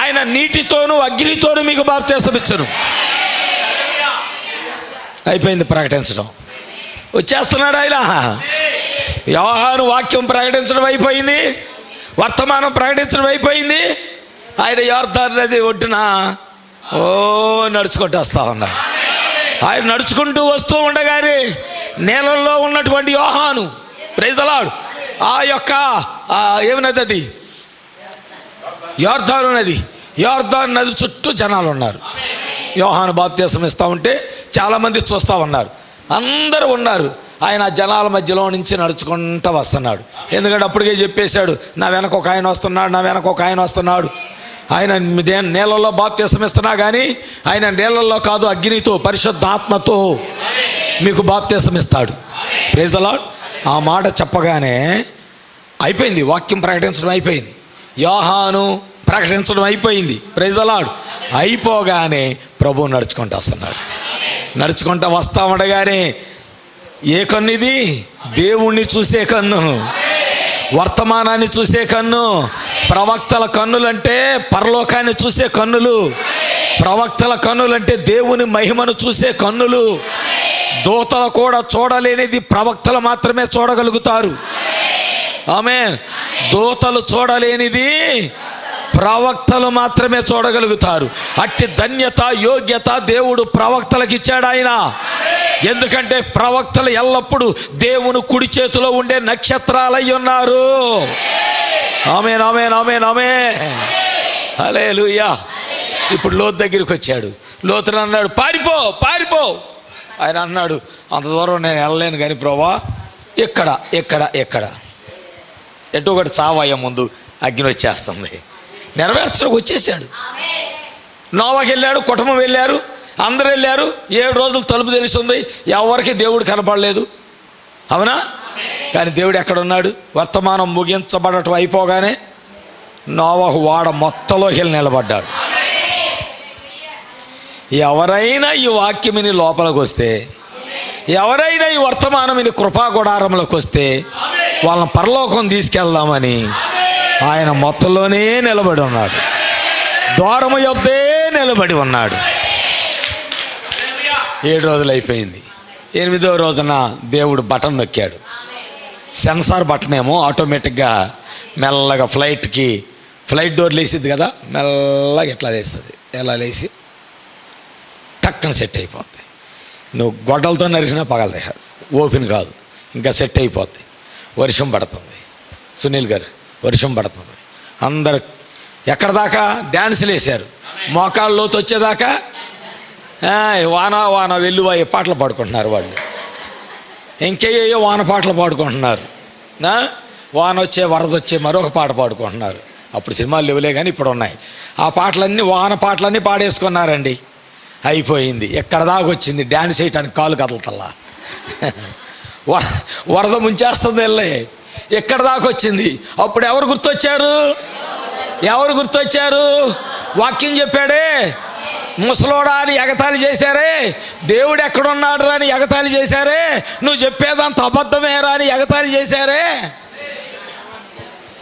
S1: ఆయన నీటితోనూ అగ్నితోనూ మీకు బాప్తిసం ఇచ్చను. అయిపోయింది ప్రకటించడం. వచ్చేస్తున్నాడు ఆయన. యోహాను వాక్యం ప్రకటించడం అయిపోయింది, వర్తమానం ప్రకటించడం అయిపోయింది. ఆయన యోర్దాను నది ఒడ్డున నడుచుకుంటూ వస్తూ ఉన్నాడు. ఆయన నడుచుకుంటూ వస్తూ ఉండగానే నీళ్ళల్లో ఉన్నటువంటి యోహాను, ప్రైజ్ ది లార్డ్, ఆ యొక్క ఏమన్నది అది యోర్దాను నది, యోర్దాను నది చుట్టూ జనాలు ఉన్నారు. యోహాను బాప్తిసం ఇస్తూ ఉంటే చాలామంది చూస్తూ ఉన్నారు, అందరూ ఉన్నారు. ఆయన జనాల మధ్యలో నుంచి నడుచుకుంటూ వస్తున్నాడు. ఎందుకంటే అప్పటికే చెప్పేశాడు, నా వెనక ఒక ఆయన వస్తున్నాడు, నా వెనక ఒక ఆయన వస్తున్నాడు. ఆయన నీళ్ళల్లో బాప్తిసం ఇస్తున్నా కానీ ఆయన నీళ్ళల్లో కాదు, అగ్నితో పరిశుద్ధాత్మతో మీకు బాప్తిసం ఇస్తాడు. Praise the Lord. ఆ మాట చెప్పగానే అయిపోయింది, వాక్యం ప్రకటించడం అయిపోయింది, యోహాను ప్రకటించడం అయిపోయింది. Praise the Lord. అయిపోగానే ప్రభువు నడుచుకుంటూ వస్తున్నాడు. నడుచుకుంటూ వస్తా ఉండగానే ఏ కన్ను ఇది? దేవుణ్ణి చూసే కన్ను, వర్తమానాన్ని చూసే కన్ను. ప్రవక్తల కన్నులంటే పరలోకాన్ని చూసే కన్నులు, ప్రవక్తల కన్నులంటే దేవుని మహిమను చూసే కన్నులు. దూతలు కూడా చూడలేనిది ప్రవక్తలు మాత్రమే చూడగలుగుతారు. ఆమేన్. దూతలు చూడలేనిది ప్రవక్తలు మాత్రమే చూడగలుగుతారు. అట్టి ధన్యత, యోగ్యత దేవుడు ప్రవక్తలకు ఇచ్చాడు ఆయన. ఎందుకంటే ప్రవక్తలు ఎల్లప్పుడూ దేవుని కుడి చేతిలో ఉండే నక్షత్రాలై ఉన్నారు. ఆమేన్, ఆమేన్, ఆమేన్, ఆమేన్. హల్లెలూయా. ఇప్పుడు లోతు దగ్గరికి వచ్చాడు. లోతుని అన్నాడు, పారిపో పారిపో. ఆయన అన్నాడు, అంత దూరం నేను వెళ్ళలేను కానీ ప్రభువా, ఎక్కడ ఎక్కడ ఎక్కడ ఎటు ఒకటి చావయ్య, ముందు అగ్ని వచ్చేస్తుంది. నెరవేర్చడానికి వచ్చేసాడు. నోవాకి వెళ్ళాడు, కుటుంబం వెళ్ళారు, అందరూ వెళ్ళారు. 7 రోజులు తలుపు తెలుస్తుంది, ఎవరికి దేవుడు కనపడలేదు. అవునా? కానీ దేవుడు ఎక్కడున్నాడు? వర్తమానం ముగించబడటం అయిపోగానే నోవాహు వాడ మొత్తంలోకి వెళ్ళి నిలబడ్డాడు. ఎవరైనా ఈ వాక్యమిని లోపలికి వస్తే, ఎవరైనా ఈ వర్తమానమిని కృపా గుడారంలోకి వస్తే వాళ్ళని పరలోకం తీసుకెళ్దామని ఆయన మొత్తంలోనే నిలబడి ఉన్నాడు. ద్వారము యొద్దే నిలబడి ఉన్నాడు. 7 రోజులు అయిపోయింది. 8వ రోజున దేవుడు బటన్ నొక్కాడు. సెన్సార్ బటన్ ఏమో ఆటోమేటిక్గా మెల్లగా ఫ్లైట్ డోర్ లేసిద్ది కదా, మెల్లగా ఎట్లా లేస్తుంది, ఎలా లేచి టక్కన సెట్ అయిపోతాయి. నువ్వు గొడ్డలతో నరికినా పగలదే కాదు, ఓపెన్ కాదు, ఇంకా సెట్ అయిపోతాయి. వర్షం పడుతుంది. సునీల్ గారు, వర్షం పడుతుంది. అందరు ఎక్కడ దాకా డ్యాన్సులు వేశారు, మోకాళ్ళలోకి వచ్చేదాకా వాన వాన వెల్లువాయే పాటలు పాడుకుంటున్నారు వాళ్ళు. ఇంకేయో వాన పాటలు పాడుకుంటున్నారు. వాన వచ్చే వరద వచ్చే మరొక పాట పాడుకుంటున్నారు. అప్పుడు సినిమాలు లేవులే కానీ ఇప్పుడు ఉన్నాయి. ఆ పాటలన్నీ వాన పాటలన్నీ పాడేసుకున్నారండి. అయిపోయింది. ఎక్కడ దాకా వచ్చింది? డ్యాన్స్ చేయటానికి కాలు కదలతల్లా, వరద ముంచేస్తుంది వెళ్ళే. ఎక్కడ దాకా వచ్చింది? అప్పుడు ఎవరు గుర్తొచ్చారు? ఎవరు గుర్తొచ్చారు? వాక్యం చెప్పాడే, ముసలోడా అని ఎగతాళి చేశారే, దేవుడు ఎక్కడున్నాడు అని ఎగతాళి చేశారే, నువ్వు చెప్పేదంత అబద్ధమేరా అని ఎగతాళి చేశారే.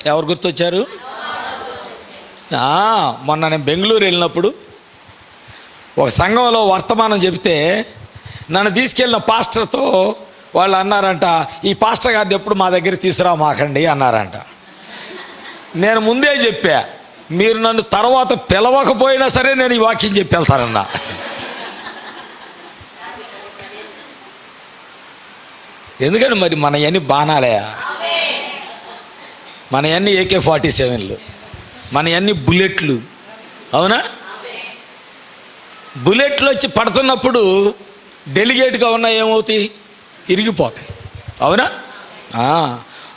S1: ఎవరు గుర్తొచ్చారు? మొన్న నేను బెంగళూరు వెళ్ళినప్పుడు ఒక సంఘంలో వర్తమానం చెబితే నన్ను తీసుకెళ్ళిన పాస్టర్తో వాళ్ళు అన్నారంట, ఈ పాస్టర్ గారిని ఎప్పుడు మా దగ్గర తీసుకురా మాకండి అన్నారంట. నేను ముందే చెప్పా, మీరు నన్ను తర్వాత పిలవకపోయినా సరే నేను ఈ వాక్యం చెప్పి వెళ్తానన్నా. ఎందుకంటే మరి మనయన్నీ బాణాలే, మనయన్నీ AK-47లు, మనయన్నీ బుల్లెట్లు. అవునా? బుల్లెట్లు వచ్చి పడుతున్నప్పుడు డెలిగేట్గా ఉన్నాయి ఏమవుతాయి? ఇరిగిపోతాయి. అవునా?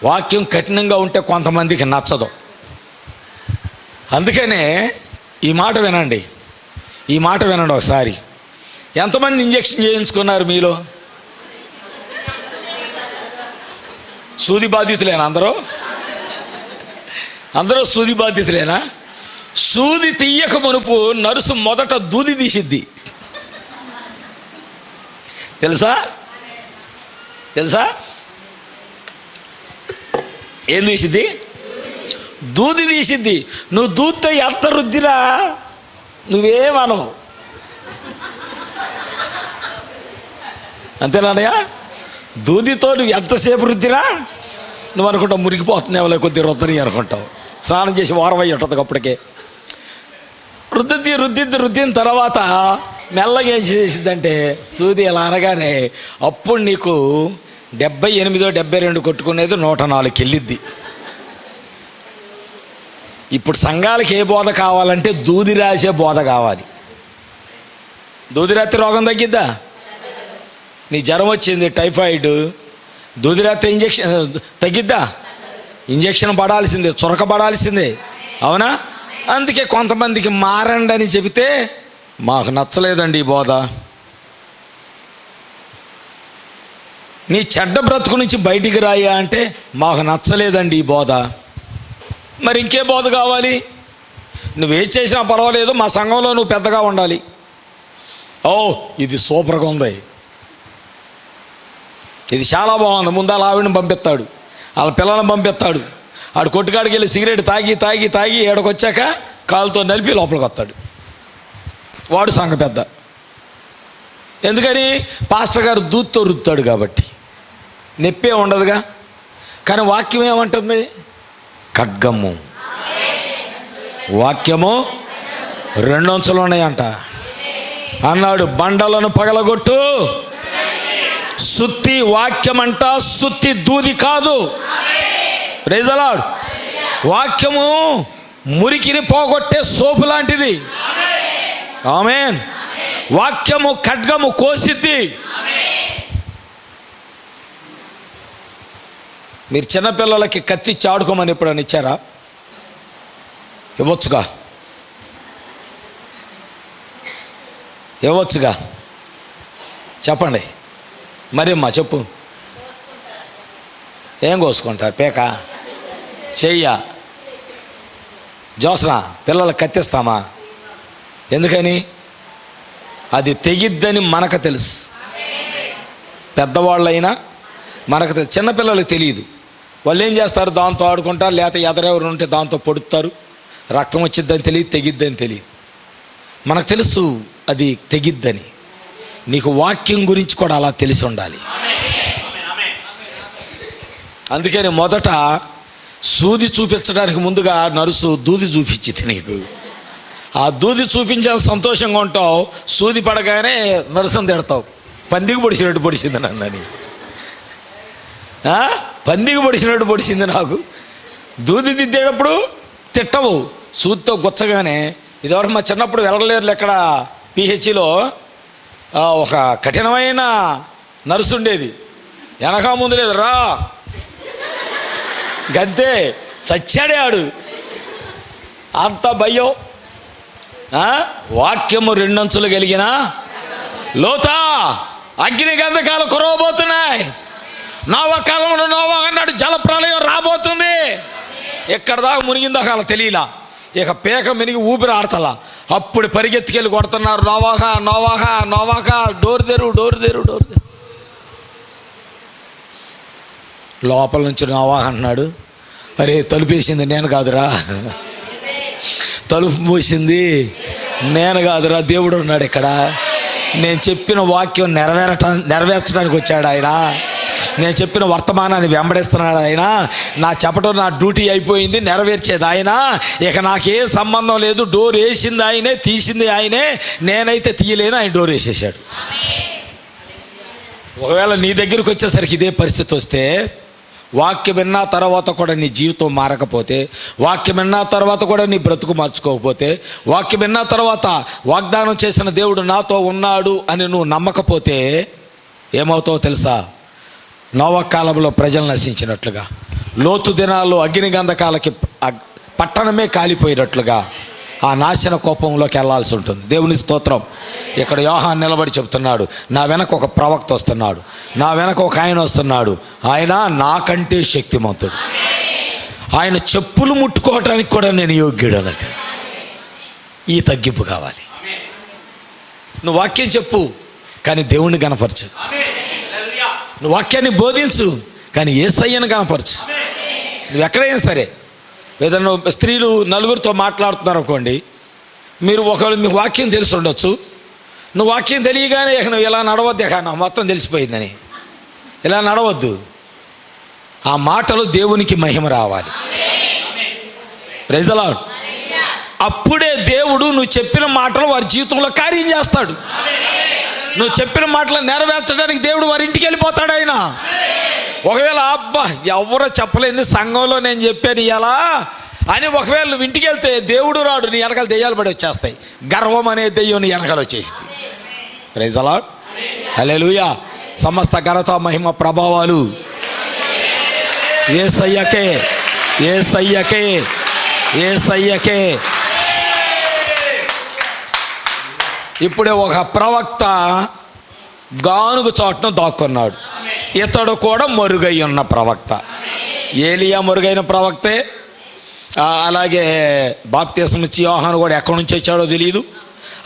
S1: వాక్యం కఠినంగా ఉంటే కొంతమందికి నచ్చదు. అందుకనే ఈ మాట వినండి, ఈ మాట వినండి ఒకసారి. ఎంతమంది ఇంజెక్షన్ చేయించుకున్నారు మీలో? సూది బాధితులేనా అందరూ సూది బాధితులేనా? సూది తీయక మునుపు నర్సు మొదట దూది తీసిద్ది. తెలుసా? ఏం తీసిద్ది? దూది తీసిద్ది. నువ్వు దూదితో ఎంత రుద్దిరా నువ్వేమనవు, అంతేనానయ్య? దూదితో నువ్వు ఎంతసేపు రుద్దిరా నువ్వు అనుకుంటావు మురికిపోతుంది, ఎవరో కొద్ది రుద్దని అనుకుంటావు. స్నానం చేసి వారం అయ్యి ఉంటుంది అప్పటికే. రుద్దిన తర్వాత మెల్లగా ఏం చేసిద్దంటే సూది ఎలా అనగానే అప్పుడు నీకు 78 72 కొట్టుకునేది 104కి వెళ్ళిద్ది. ఇప్పుడు సంఘాలకి ఏ బోధ కావాలంటే దూది రాసే బోధ కావాలి. దూది రాత్రి రోగం తగ్గిద్దా? నీ జ్వరం వచ్చింది, టైఫాయిడ్, దూది రాత్రి ఇంజెక్షన్ తగ్గిద్దా? ఇంజెక్షన్ పడాల్సిందే, చురక పడాల్సిందే, అవునా? అందుకే కొంతమందికి మారండి అని చెబితే మాకు నచ్చలేదండి ఈ బోధ. నీ చెడ్డ బ్రతుకు నుంచి బయటికి రాయా అంటే మాకు నచ్చలేదండి ఈ బోధ. మరి ఇంకే బోధ కావాలి? నువ్వేం చేసినా పర్వాలేదు, మా సంఘంలో నువ్వు పెద్దగా ఉండాలి. ఓ ఇది సూపర్గా ఉంది, ఇది చాలా బాగుంది. ముందు వాళ్ళ ఆవిడని పంపిస్తాడు, వాళ్ళ పిల్లలను పంపిస్తాడు. ఆడు కొట్టుకాడికి వెళ్ళి సిగరెట్ తాగి ఏడకొచ్చాక కాలుతో నలిపి లోపలికి వస్తాడు. వాడు సంఘ పెద్ద. ఎందుకని? పాస్టర్ గారు దూత్తో రుద్దుతాడు కాబట్టి. నొప్పే ఉండదుగా. కానీ వాక్యం ఏమంటుంది? ఖడ్గము, వాక్యము 2 అంచులు ఉన్నాయంట అన్నాడు. బండలను పగలగొట్టు సుత్తి. వాక్యం అంట సుత్తి, దూది కాదు. Praise the Lord. వాక్యము మురికిని పోగొట్టే సోపు లాంటిది. ఆమేన్. వాక్యము ఖడ్గము కోసిద్ది. మీరు చిన్నపిల్లలకి కత్తి చాడుకోమని ఎప్పుడైనా ఇచ్చారా? ఇవ్వచ్చుగా చెప్పండి. మరి అమ్మా చెప్పు. ఏం కోసుకుంటారు? పేక, చెయ్య, జోసన పిల్లలకు కత్తిస్తామా? ఎందుకని? అది తెగిద్దని మనకు తెలుసు. పెద్దవాళ్ళైనా మనకు తెలుసు, చిన్నపిల్లలకు తెలియదు. వాళ్ళు ఏం చేస్తారు? దాంతో ఆడుకుంటారు, లేకపోతే ఎదరెవరు ఉంటే దాంతో పొడుస్తారు. రక్తం వచ్చిద్దని తెలియదు, తెగిద్దని తెలియదు. మనకు తెలుసు అది తెగిద్దని. నీకు వాక్యం గురించి కూడా అలా తెలిసి ఉండాలి. అందుకని మొదట సూది చూపించడానికి ముందుగా నర్సు దూది చూపించింది నీకు. ఆ దూది చూపించే సంతోషంగా ఉంటావు. సూది పడగానే నర్సుని తిడతావు, పందికి పొడిచినట్టు పొడిచింది నన్నని. పందికి పొడిచినట్టు పొడిచింది నాకు. దూది దిద్దేటప్పుడు తిట్టవు, సూదితో గుచ్చగానే. ఇదివరకు మా చిన్నప్పుడు వెళ్ళలేరులు ఎక్కడ పిహెచ్లో ఒక కఠినమైన నర్సు ఉండేది. వెనక ముందు లేదు, రా గంతే. చచ్చాడే ఆడు, అంత భయం. వాక్యము 2 అంచులు కలిగిన లోతా అగ్ని గంధకాలు కురవబోతున్నాయి. నోవా కాలంలో నోవా అన్నాడు జల ప్రళయం రాబోతుంది. ఎక్కడ దాకా మునిగిందో అలా తెలియలా. ఇక పేక మినిగి ఊపిరి ఆడతలా. అప్పుడు పరిగెత్తికెళ్ళి కొడుతున్నారు, నోవాహా డోర్ తెరు. లోపల నుంచి నోవాహా అన్నాడు, అరే తలుపేసింది నేను కాదురా, తలుపు మూసింది నేను కాదురా, దేవుడు ఉన్నాడు ఇక్కడ. నేను చెప్పిన వాక్యం నెరవేర్చడానికి వచ్చాడు ఆయన. నేను చెప్పిన వర్తమానాన్ని వెంబడిస్తున్నాడు ఆయన. నా చెప్పడం నా డ్యూటీ అయిపోయింది, నెరవేర్చేది ఆయన. ఇక నాకేం సంబంధం లేదు. డోర్ వేసింది ఆయనే, తీసింది ఆయనే, నేనైతే తీయలేను. ఆయన డోర్ వేసేసాడు. ఒకవేళ నీ దగ్గరికి వచ్చేసరికి ఇదే పరిస్థితి వస్తే, వాక్యం విన్నా తర్వాత కూడా నీ జీవితం మారకపోతే, వాక్యం విన్నా తర్వాత కూడా నీ బ్రతుకు మార్చుకోకపోతే, వాక్యం విన్నా తర్వాత వాగ్దానం చేసిన దేవుడు నాతో ఉన్నాడు అని నువ్వు నమ్మకపోతే ఏమవుతావో తెలుసా? నోవా కాలంలో ప్రజలు నశించినట్లుగా, లోతు దినాల్లో అగ్ని గంధకాలకి పట్టణమే కాలిపోయినట్లుగా, ఆ నాశన కోపంలోకి వెళ్ళాల్సి ఉంటుంది. దేవుని స్తోత్రం. ఇక్కడ యోహాను నిలబడి చెప్తున్నాడు, నా వెనక ఒక ప్రవక్త వస్తున్నాడు, నా వెనక ఒక ఆయన వస్తున్నాడు, ఆయన నాకంటే శక్తిమంతుడు, ఆయన చెప్పులు ముట్టుకోవటానికి కూడా నేను యోగ్యుడు అన్నట్టు. ఈ తగ్గింపు కావాలి. నువ్వు వాక్యం చెప్పు కానీ దేవుణ్ణి కనపరచు. నువ్వు వాక్యాన్ని బోధించు కానీ యేసయ్యను కనపరచు. నువ్వు ఎక్కడైనా సరే, ఏదన్నా స్త్రీలు నలుగురితో మాట్లాడుతున్నారు అనుకోండి, మీరు ఒకవేళ మీకు వాక్యం తెలిసి ఉండొచ్చు, నువ్వు వాక్యం తెలియగానే నువ్వు ఇలా నడవద్దు, నాకు మొత్తం తెలిసిపోయిందని ఇలా నడవద్దు. ఆ మాటలు దేవునికి మహిమ రావాలి. Praise the Lord. అప్పుడే దేవుడు నువ్వు చెప్పిన మాటలు వారి జీవితంలో కార్యం చేస్తాడు. నువ్వు చెప్పిన మాటలు నెరవేర్చడానికి దేవుడు వారి ఇంటికి వెళ్ళిపోతాడు. ఆయన ఒకవేళ అబ్బా ఎవరో చెప్పలేదు సంఘంలో నేను చెప్పాను ఎలా అని ఒకవేళ నువ్వు ఇంటికి వెళ్తే దేవుడు రాడు, నీ వెనకాల దెయ్యాలు పడి వచ్చేస్తాయి. గర్వం అనే దెయ్యం నీ వెనకాల వచ్చేసింది. Praise the lord. హల్లెలూయా. సమస్త ఘనత మహిమ ప్రభావాలు యేసయ్యకే, యేసయ్యకే, యేసయ్యకే. ఇప్పుడే ఒక ప్రవక్త గానుగు చోటను దాక్కున్నాడు. ఇతడు కూడా మరుగై ఉన్న ప్రవక్త. ఏలియా మరుగైన ప్రవక్తే. అలాగే బాప్తిసం ఇచ్చి యోహాను కూడా ఎక్కడి నుంచి వచ్చాడో తెలియదు.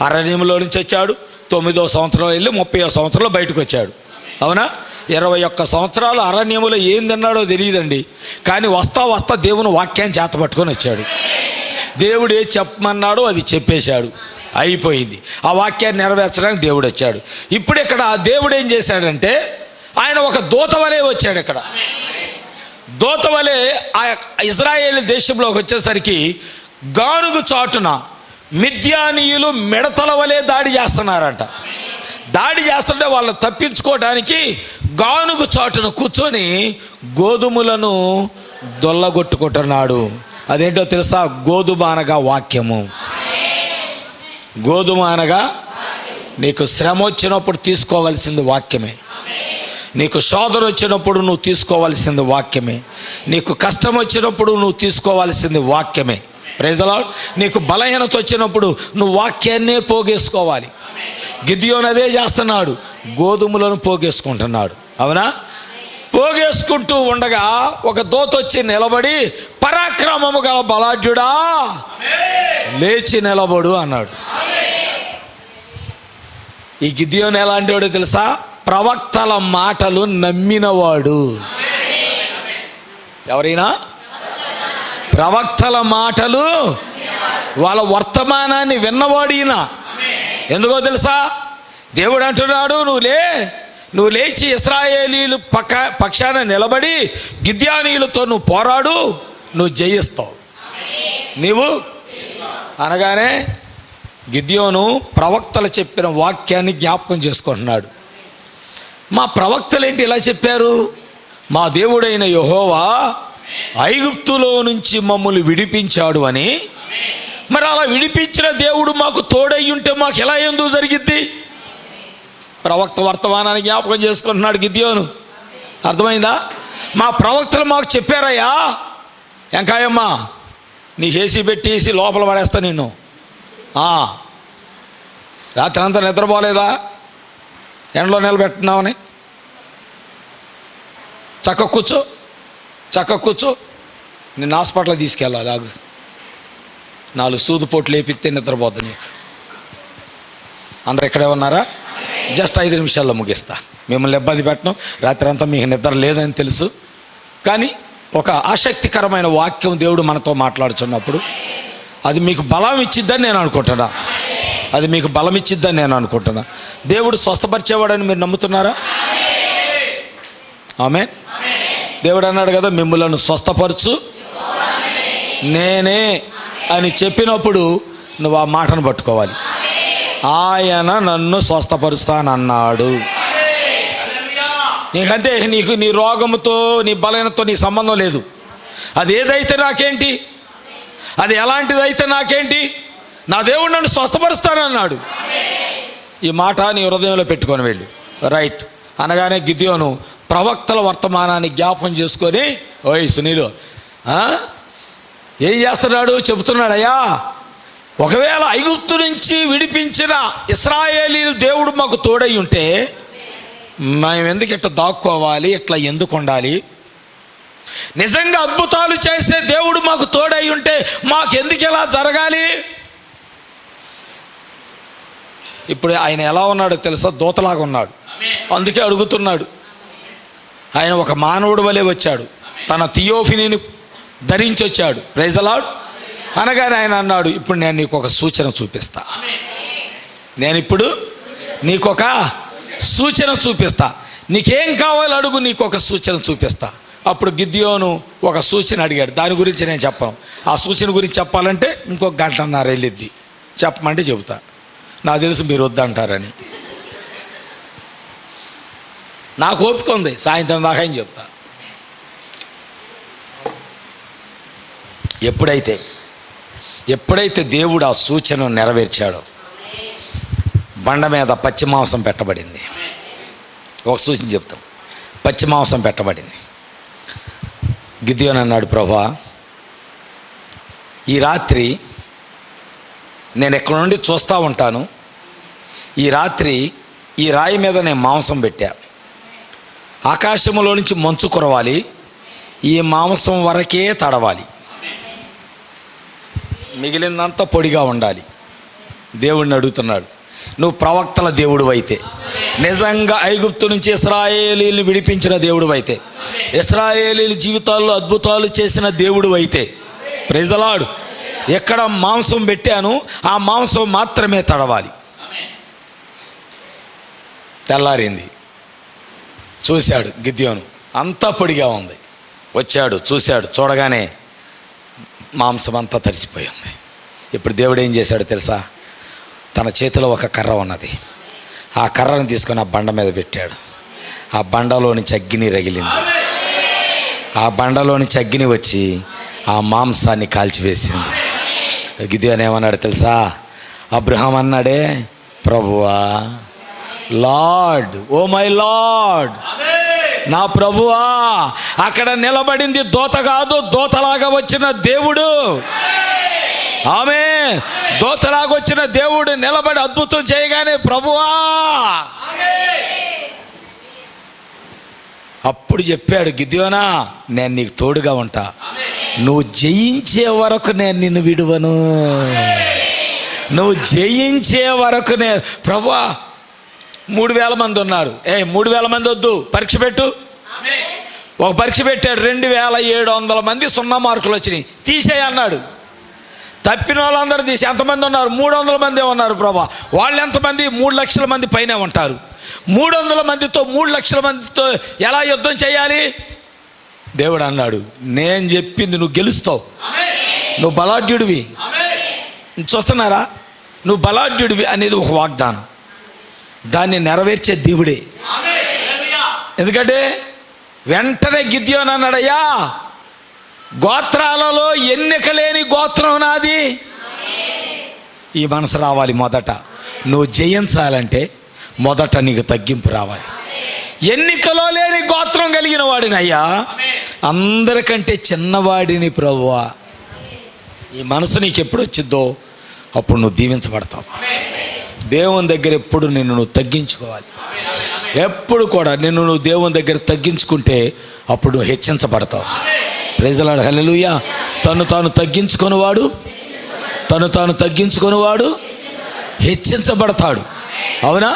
S1: అరణ్యంలో నుంచి వచ్చాడు. 9వ సంవత్సరం వెళ్ళి 30వ సంవత్సరంలో బయటకు వచ్చాడు. అవునా? 21 సంవత్సరాలు అరణ్యములో ఏం తిన్నాడో తెలియదండి. కానీ వస్తా వస్తా దేవుని వాక్యాన్ని చేత పట్టుకొని వచ్చాడు. దేవుడు ఏది చెప్పమన్నాడో అది చెప్పేశాడు. అయిపోయింది. ఆ వాక్యాన్ని నెరవేర్చడానికి దేవుడు వచ్చాడు. ఇప్పుడు ఇక్కడ దేవుడు ఏం చేశాడంటే ఆయన ఒక దూత వలె వచ్చాడు. ఇక్కడ దూత వలె ఆ ఇజ్రాయేల్ దేశంలోకి వచ్చేసరికి గానుగు చాటున మిద్యానీయులు మిడతల వలె దాడి చేస్తున్నారంట. దాడి చేస్తుంటే వాళ్ళని తప్పించుకోవడానికి గానుగు చాటున కూర్చొని గోధుమలను దొల్లగొట్టుకుంటున్నాడు. అదేంటో తెలుసా? గోధుమ అనగా వాక్యము. గోధుమ అనగా నీకు శ్రమ వచ్చినప్పుడు తీసుకోవలసింది వాక్యమే. నీకు శోధన వచ్చినప్పుడు నువ్వు తీసుకోవాల్సింది వాక్యమే. నీకు కష్టం వచ్చినప్పుడు నువ్వు తీసుకోవాల్సింది వాక్యమే. Praise the Lord. నీకు బలహీనత వచ్చినప్పుడు నువ్వు వాక్యాన్నే పోగేసుకోవాలి. గిద్యోను అదే చేస్తున్నాడు, గోధుమలను పోగేసుకుంటున్నాడు. అవునా? పోగేసుకుంటూ ఉండగా ఒక దూత వచ్చి నిలబడి, పరాక్రమము గల బలాఢ్యుడా లేచి నిలబడు అన్నాడు. ఈ గిద్యోను ఎలాంటి వాడో తెలుసా? ప్రవక్తల మాటలు నమ్మినవాడు. ఎవరైనా ప్రవక్తల మాటలు వాళ్ళ వర్తమానాన్ని విన్నవాడు ఈయన. ఎందుకో తెలుసా? దేవుడు అంటున్నాడు, నువ్వు లేచి ఇశ్రాయేలీలు పక్షాన నిలబడి గిద్యోనీయులతో నువ్వు పోరాడు, నువ్వు జయిస్తావు. నీవు అనగానే గిద్యోను ప్రవక్తలు చెప్పిన వాక్యాన్ని జ్ఞాపకం చేసుకుంటున్నాడు. మా ప్రవక్తలేంటి ఇలా చెప్పారు? మా దేవుడైన యెహోవా ఐగుప్తులో నుంచి మమ్మల్ని విడిపించాడు అని. మరి అలా విడిపించిన దేవుడు మాకు తోడై ఉంటే మాకు ఎలా ఎందుకు జరిగిద్ది? ప్రవక్త వర్తమానాన్ని జ్ఞాపకం చేసుకుంటున్నాడు గిద్యోను. అర్థమైందా? మా ప్రవక్తలు మాకు చెప్పారయ్యా, ఎంకాయమ్మా నీ ఏసీ పెట్టేసి లోపల పడేస్తా నిన్ను. రాత్రి అంతా నిద్రపోలేదా? ఎండలో నిలబెట్టున్నామని. చక్క కూర్చో, నిన్ను హాస్పిటల్కి తీసుకెళ్ళాలి. ఆగు, 4 సూదుపోట్లు లేపితే నిద్రపోద్దు నీకు. అందరు ఇక్కడే ఉన్నారా? జస్ట్ 5 నిమిషాల్లో ముగిస్తా. మిమ్మల్ని ఇబ్బంది పెట్టను. రాత్రి అంతా మీకు నిద్ర లేదని తెలుసు. కానీ ఒక ఆసక్తికరమైన వాక్యం దేవుడు మనతో మాట్లాడుతున్నప్పుడు అది మీకు బలం ఇచ్చిద్దని నేను అనుకుంటున్నా. దేవుడు స్వస్థపరిచేవాడని మీరు నమ్ముతున్నారా? ఆమేన్. దేవుడు అన్నాడు కదా, మిమ్ములను స్వస్థపరచు నేనే అని చెప్పినప్పుడు నువ్వు ఆ మాటను పట్టుకోవాలి. ఆయన నన్ను స్వస్థపరుస్తానన్నాడు. నీకంటే నీ రోగముతో నీ బలహీనతతో నీ సంబంధం లేదు. అది ఏదైతే నాకేంటి, అది ఎలాంటిదైతే నాకేంటి, నా దేవుడు నన్ను స్వస్థపరుస్తానన్నాడు. ఈ మాట నీ హృదయంలో పెట్టుకొని వెళ్ళు. రైట్ అనగానే గిద్యోను ప్రవక్తల వర్తమానాన్ని జ్ఞాపకం చేసుకొని, ఓయ్ సునీలు ఏం చేస్తున్నాడు చెబుతున్నాడు. అయ్యా ఒకవేళ ఐగుప్తు నుంచి విడిపించిన ఇశ్రాయేలీయుల దేవుడు మాకు తోడై ఉంటే మేము ఎందుకు ఇట్లా దాక్కోవాలి, ఇట్లా ఎందుకు ఉండాలి? నిజంగా అద్భుతాలు చేసే దేవుడు మాకు తోడై ఉంటే మాకెందుకు ఇలా జరగాలి? ఇప్పుడు ఆయన ఎలా ఉన్నాడో తెలుసా? దూతలాగా ఉన్నాడు. అందుకే అడుగుతున్నాడు. ఆయన ఒక మానవుడు వలె వచ్చాడు, తన థియోఫినీని ధరించి వచ్చాడు. Praise the Lord. అనగానే ఆయన అన్నాడు, ఇప్పుడు నేను నీకు ఒక సూచన చూపిస్తా. నేను ఇప్పుడు నీకు ఒక సూచన చూపిస్తా. నీకేం కావాలో అడుగు, నీకు ఒక సూచన చూపిస్తా. అప్పుడు గిద్యోను ఒక సూచన అడిగాడు. దాని గురించి నేను చెప్పను. ఆ సూచన గురించి చెప్పాలంటే ఇంకొక గంటన్నర వెళ్ళిద్ది. చెప్పమంటే చెబుతా. నాకు తెలుసు మీరు వద్దంటారని. నాకు ఓపిక ఉంది, సాయంత్రం దాకా ఆయన చెప్తా. ఎప్పుడైతే దేవుడు ఆ సూచనను నెరవేర్చాడో బండ మీద పచ్చి మాంసం పెట్టబడింది. ఒక సూచన చెప్తాం. పచ్చి మాంసం పెట్టబడింది. గిద్యోను అన్నాడు, ప్రభువా, ఈ రాత్రి నేను ఎక్కడి నుండి చూస్తూ ఉంటాను. ఈ రాత్రి ఈ రాయి మీద నేను మాంసం పెట్టా. ఆకాశంలో నుంచి మంచు కురవాలి, ఈ మాంసం వరకే తడవాలి, మిగిలినంతా పొడిగా ఉండాలి. దేవుడిని అడుగుతున్నాడు, నువ్వు ప్రవక్తల దేవుడు అయితే, నిజంగా ఐగుప్తు నుంచి ఇశ్రాయేలీయులను విడిపించిన దేవుడు అయితే, ఇశ్రాయేలీయుల జీవితాల్లో అద్భుతాలు చేసిన దేవుడు అయితే, ప్రైజ్ ది లార్డ్, ఎక్కడ మాంసం పెట్టాను ఆ మాంసం మాత్రమే తడవాలి. తెల్లారింది. చూశాడు గిద్యోను, అంతా పొడిగా ఉంది. వచ్చాడు, చూశాడు. చూడగానే మాంసం అంతా తడిసిపోయింది. ఇప్పుడు దేవుడు ఏం చేశాడు తెలుసా? తన చేతిలో ఒక కర్ర ఉన్నది. ఆ కర్రను తీసుకొని ఆ బండ మీద పెట్టాడు. ఆ బండలో నుంచి అగ్ని రగిలింది. ఆ బండలో నుంచి అగ్ని వచ్చి ఆ మాంసాన్ని కాల్చివేసింది. గిద్యోను ఏమన్నాడు తెలుసా? అబ్రహాం అన్నాడే, ప్రభువా, లార్డ్, ఓ మై లార్డ్, నా ప్రభువా. అక్కడ నిలబడింది దోత కాదు, దోతలాగా వచ్చిన దేవుడు. ఆమె దోతలాగా వచ్చిన దేవుడు నిలబడి అద్భుతం చేయగానే ప్రభువా. అప్పుడు చెప్పాడు, గిద్యోనా, నేను నీకు తోడుగా ఉంటా. నువ్వు జయించే వరకు నేను నిన్ను విడువను. నువ్వు జయించే వరకు నేను. ప్రభువా, 3000 మంది ఉన్నారు. 3000 మంది వద్దు, పరీక్ష పెట్టు. ఒక పరీక్ష పెట్టాడు. 2700 మంది 0 మార్కులు వచ్చినాయి. తీసేయి అన్నాడు. తప్పిన వాళ్ళందరూ తీసి ఎంతమంది ఉన్నారు? 300 మంది ఉన్నారు. ప్రభా, వాళ్ళు ఎంతమంది? 3 లక్షల మంది పైన ఉంటారు. 300 మందితో 3 లక్షల మందితో ఎలా యుద్ధం చేయాలి? దేవుడు అన్నాడు, నేను చెప్పింది నువ్వు గెలుస్తావు. నువ్వు బలాఢ్యుడివి. చూస్తున్నారా? నువ్వు బలాఢ్యుడివి అనేది ఒక వాగ్దానం. దాన్ని నెరవేర్చే దేవుడే. ఎందుకంటే వెంటనే గిద్యోను అన్నాడయ్యా, గోత్రాలలో ఎన్నిక లేని గోత్రం నాది. ఈ మనసు రావాలి. మొదట నువ్వు జయించాలంటే మొదట నీకు తగ్గింపు రావాలి. ఎన్నికలో లేని గోత్రం కలిగిన వాడిని అయ్యా, అందరికంటే చిన్నవాడిని ప్రభువా. ఈ మనసు నీకు ఎప్పుడు వచ్చిద్దో అప్పుడు నువ్వు దీవించబడతావు. దేవుని దగ్గర ఎప్పుడు నిన్ను నువ్వు తగ్గించుకోవాలి. ఎప్పుడు కూడా నిన్ను నువ్వు దేవుని దగ్గర తగ్గించుకుంటే అప్పుడు నువ్వు హెచ్చించబడతావు. ప్రైజ్ ది లార్డ్, హల్లెలూయా. తను తాను తగ్గించుకునేవాడు హెచ్చించబడతాడు. అవునా?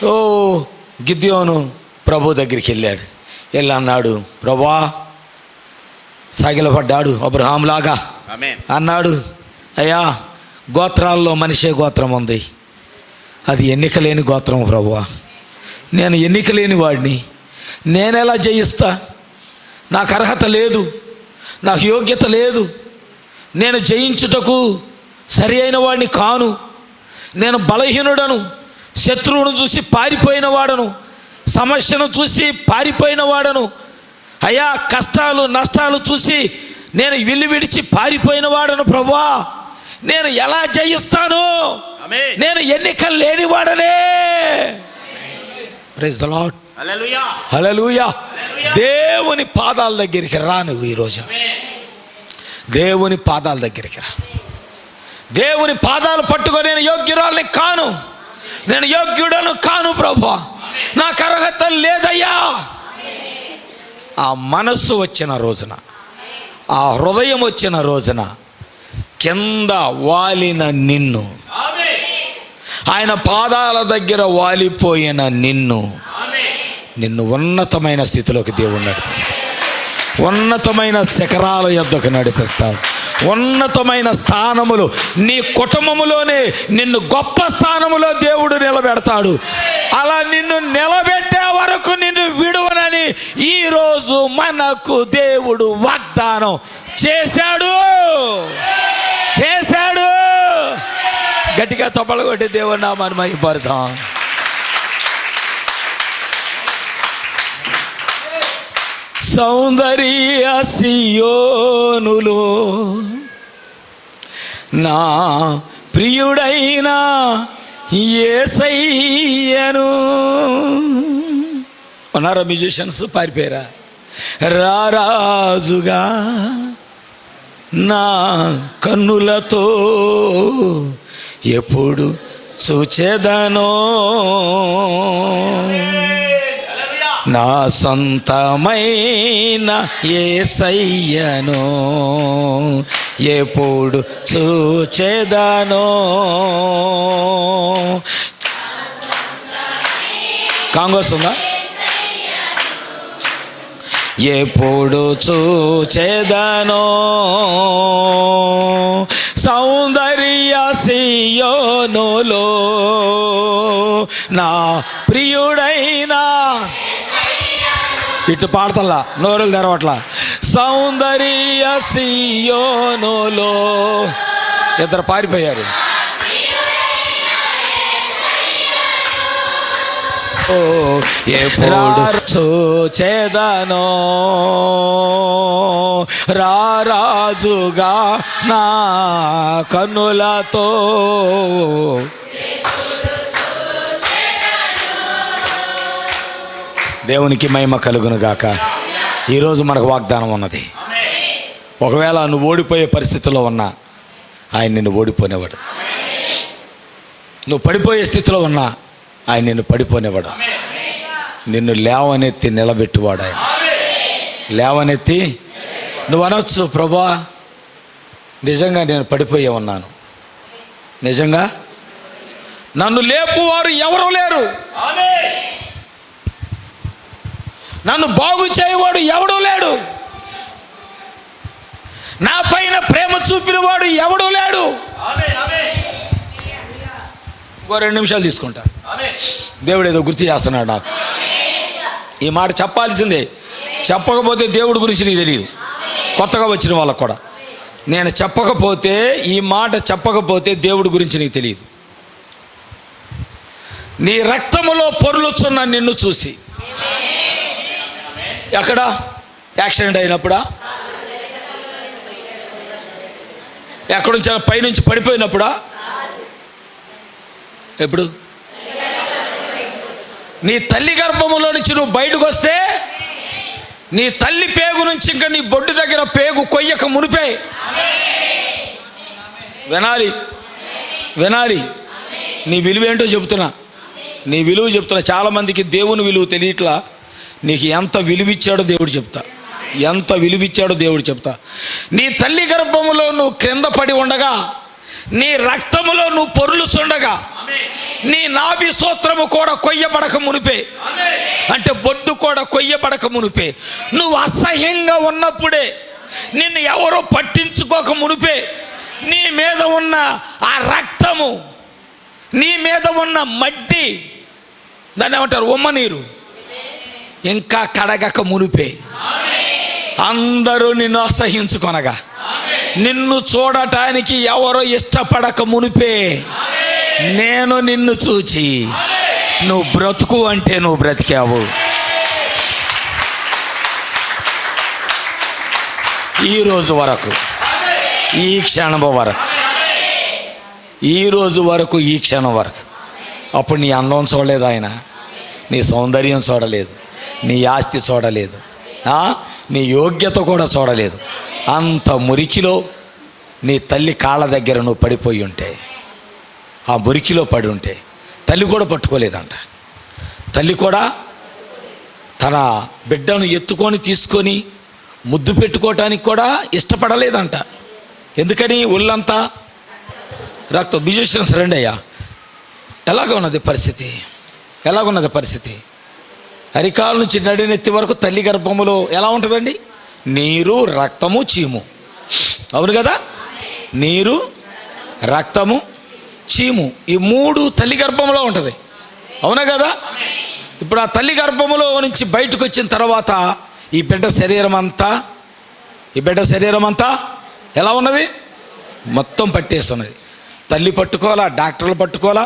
S1: ఓ గిద్యోను ప్రభు దగ్గరికి వెళ్ళాడు. వెళ్ళి అన్నాడు, ప్రభువా, సాగిలపడ్డాడు అబ్రహాం లాగా. అన్నాడు, అయ్యా, గోత్రాల్లో మనిషే గోత్రం ఉంది, అది ఎన్నిక లేని గోత్రం ప్రభువా. నేను ఎన్నిక లేని వాడిని, నేనెలా జయిస్తా? నాకు అర్హత లేదు, నాకు యోగ్యత లేదు, నేను జయించుటకు సరి అయిన వాడిని కాను. నేను బలహీనుడను, శత్రువును చూసి పారిపోయిన వాడను, సమస్యను చూసి పారిపోయిన వాడను. అయ్యా, కష్టాలు నష్టాలు చూసి నేను విల్లు విడిచి పారిపోయిన వాడను ప్రభువా. నేను ఎలా జయిస్తాను? నేను ఎన్నిక లేనివాడనే. ప్రైజ్ ది లార్డ్, హల్లెలూయా, హల్లెలూయా. దేవుని పాదాల దగ్గరికి రా. నువ్వు ఈరోజు దేవుని పాదాల దగ్గరికి రా. దేవుని పాదాలు పట్టుకొని నేను యోగ్యురాలని కాను, నేను యోగ్యుడను కాను ప్రభువా, నాకు అర్హత లేదయ్యా. ఆ మనస్సు వచ్చిన రోజున, ఆ హృదయం వచ్చిన రోజున కింద వాలిన నిన్ను, ఆయన పాదాల దగ్గర వాలిపోయిన నిన్ను ఉన్నతమైన స్థితిలోకి దేవుడు నడిపిస్తాడు. ఉన్నతమైన శిఖరాల యొద్దకు నడిపిస్తాడు. ఉన్నతమైన స్థానములు, నీ కుటుంబములోనే నిన్ను గొప్ప స్థానములో దేవుడు నిలబెడతాడు. అలా నిన్ను నిలబెట్టే వరకు నిన్ను విడువనని ఈరోజు మనకు దేవుడు వాగ్దానం చేశాడు. గట్టిగా చప్పలు కొట్టి దేవుడి నామాన్ని మహిమపడదాం. సౌందర్య సియోనులో నా ప్రియుడైన యేసయ్యను. ఉన్నారా మ్యూజిషియన్స్? పారిపోయారా? రారాజుగా నా కన్నులతో ఎప్పుడు చూచెదనో, నా సొంతమైన యేసయ్యను ఎప్పుడు చూచెదనో. కాంగోస్ ఉందా? ఎప్పుడు చూచెదనో సౌందర్య సియోనులో నా ప్రియుడైనా. ఇటు పాడతల్లా, నోరులు తెరవట్లా. సౌందర్య సియోనులో ఇద్దరు పారిపోయారు. ఎప్పుడు చూచెదనో రారాజుగా నా కన్నులతో. దేవునికి మహిమ కలుగును గాక. ఈరోజు మనకు వాగ్దానం ఉన్నది. ఒకవేళ నువ్వు ఓడిపోయే పరిస్థితిలో ఉన్నా ఆయన నిన్ను ఓడిపోనేవాడు. నువ్వు పడిపోయే స్థితిలో ఉన్నా ఆయన నిన్ను పడిపోనేవాడు. నిన్ను లేవనెత్తి నిలబెట్టువాడు ఆయన. లేవనెత్తి నువ్వు అనొచ్చు, ప్రభా నిజంగా నేను పడిపోయే ఉన్నాను, నిజంగా నన్ను లేపువారు ఎవరు లేరు, నన్ను బాగు చేయవాడు ఎవడూ లేడు, నా పైన ప్రేమ చూపిన వాడు ఎవడూ లేడు. ఇంకో 2 నిమిషాలు తీసుకుంటా. దేవుడు ఏదో గుర్తు చేస్తున్నాడు నాకు. ఈ మాట చెప్పాల్సిందే. చెప్పకపోతే దేవుడి గురించి నీకు తెలియదు. కొత్తగా వచ్చిన వాళ్ళకు కూడా నేను చెప్పకపోతే, ఈ మాట చెప్పకపోతే దేవుడి గురించి నీకు తెలియదు. నీ రక్తములో పొర్లుచున్న నిన్ను చూసి, ఎక్కడ యాక్సిడెంట్ అయినప్పుడా, ఎక్కడి నుంచి పైనుంచి పడిపోయినప్పుడా, ఎప్పుడు నీ తల్లి గర్భములో నుంచి నువ్వు బయటకు వస్తే, నీ తల్లి పేగు నుంచి ఇంకా నీ బొడ్డు దగ్గర పేగు కొయ్యక మునిపే వినాలి, వినాలి. నీ విలువ ఏంటో చెబుతున్నా, నీ విలువ చెప్తున్నా. చాలామందికి దేవుని విలువ తెలియట్లా. నీకు ఎంత విలువిచ్చాడో దేవుడు చెప్తా, ఎంత విలువిచ్చాడో దేవుడు చెప్తా. నీ తల్లి గర్భములో నువ్వు క్రింద పడి ఉండగా, నీ రక్తములో నువ్వు పొర్లుచుండగా, నీ నాభి సూత్రము కూడా కొయ్యబడక మునిపే, అంటే బొడ్డు కూడా కొయ్యబడక మునిపే, నువ్వు అసహ్యంగా ఉన్నప్పుడే, నిన్ను ఎవరో పట్టించుకోక మునిపే, నీ మీద ఉన్న ఆ రక్తము, నీ మీద ఉన్న మట్టి, దాన్ని ఏమంటారు, ఉమ్మ నీరు, ఇంకా కడగక మునిపే, అందరూ నిన్ను అసహించుకొనగా, నిన్ను చూడటానికి ఎవరో ఇష్టపడక మునిపే, నేను నిన్ను చూచి నువ్వు బ్రతుకు అంటే నువ్వు బ్రతికావు. ఈరోజు వరకు, ఈ క్షణం వరకు, ఈరోజు వరకు, ఈ క్షణం వరకు. అప్పుడు నీ అందం చూడలేదు ఆయన, నీ సౌందర్యం చూడలేదు, నీ ఆస్తి చూడలేదు, నీ యోగ్యత కూడా చూడలేదు. అంత మురికిలో నీ తల్లి కాళ్ళ దగ్గర నువ్వు పడిపోయి ఉంటే, ఆ మురికిలో పడి ఉంటే తల్లి కూడా పట్టుకోలేదంట. తల్లి కూడా తన బిడ్డను ఎత్తుకొని తీసుకొని ముద్దు పెట్టుకోవటానికి కూడా ఇష్టపడలేదంట. ఎందుకని? ఒళ్ళంతా రక్తం. మ్యూజిషియన్స్ రండి అయ్యా, ఎలాగున్నది పరిస్థితి? ఎలాగున్నది పరిస్థితి? అరికాల నుంచి నడినెత్తి వరకు తల్లి గర్భములో ఎలా ఉంటుందండి? నీరు, రక్తము, చీము. అవును కదా? నీరు, రక్తము, చీము, ఈ 3 తల్లి గర్భంలో ఉంటుంది. అవునా కదా? ఇప్పుడు ఆ తల్లి గర్భములో నుంచి బయటకు వచ్చిన తర్వాత ఈ బిడ్డ శరీరం అంతా ఎలా ఉన్నది? మొత్తం పట్టేస్తున్నది. తల్లి పట్టుకోవాలా, డాక్టర్లు పట్టుకోవాలా?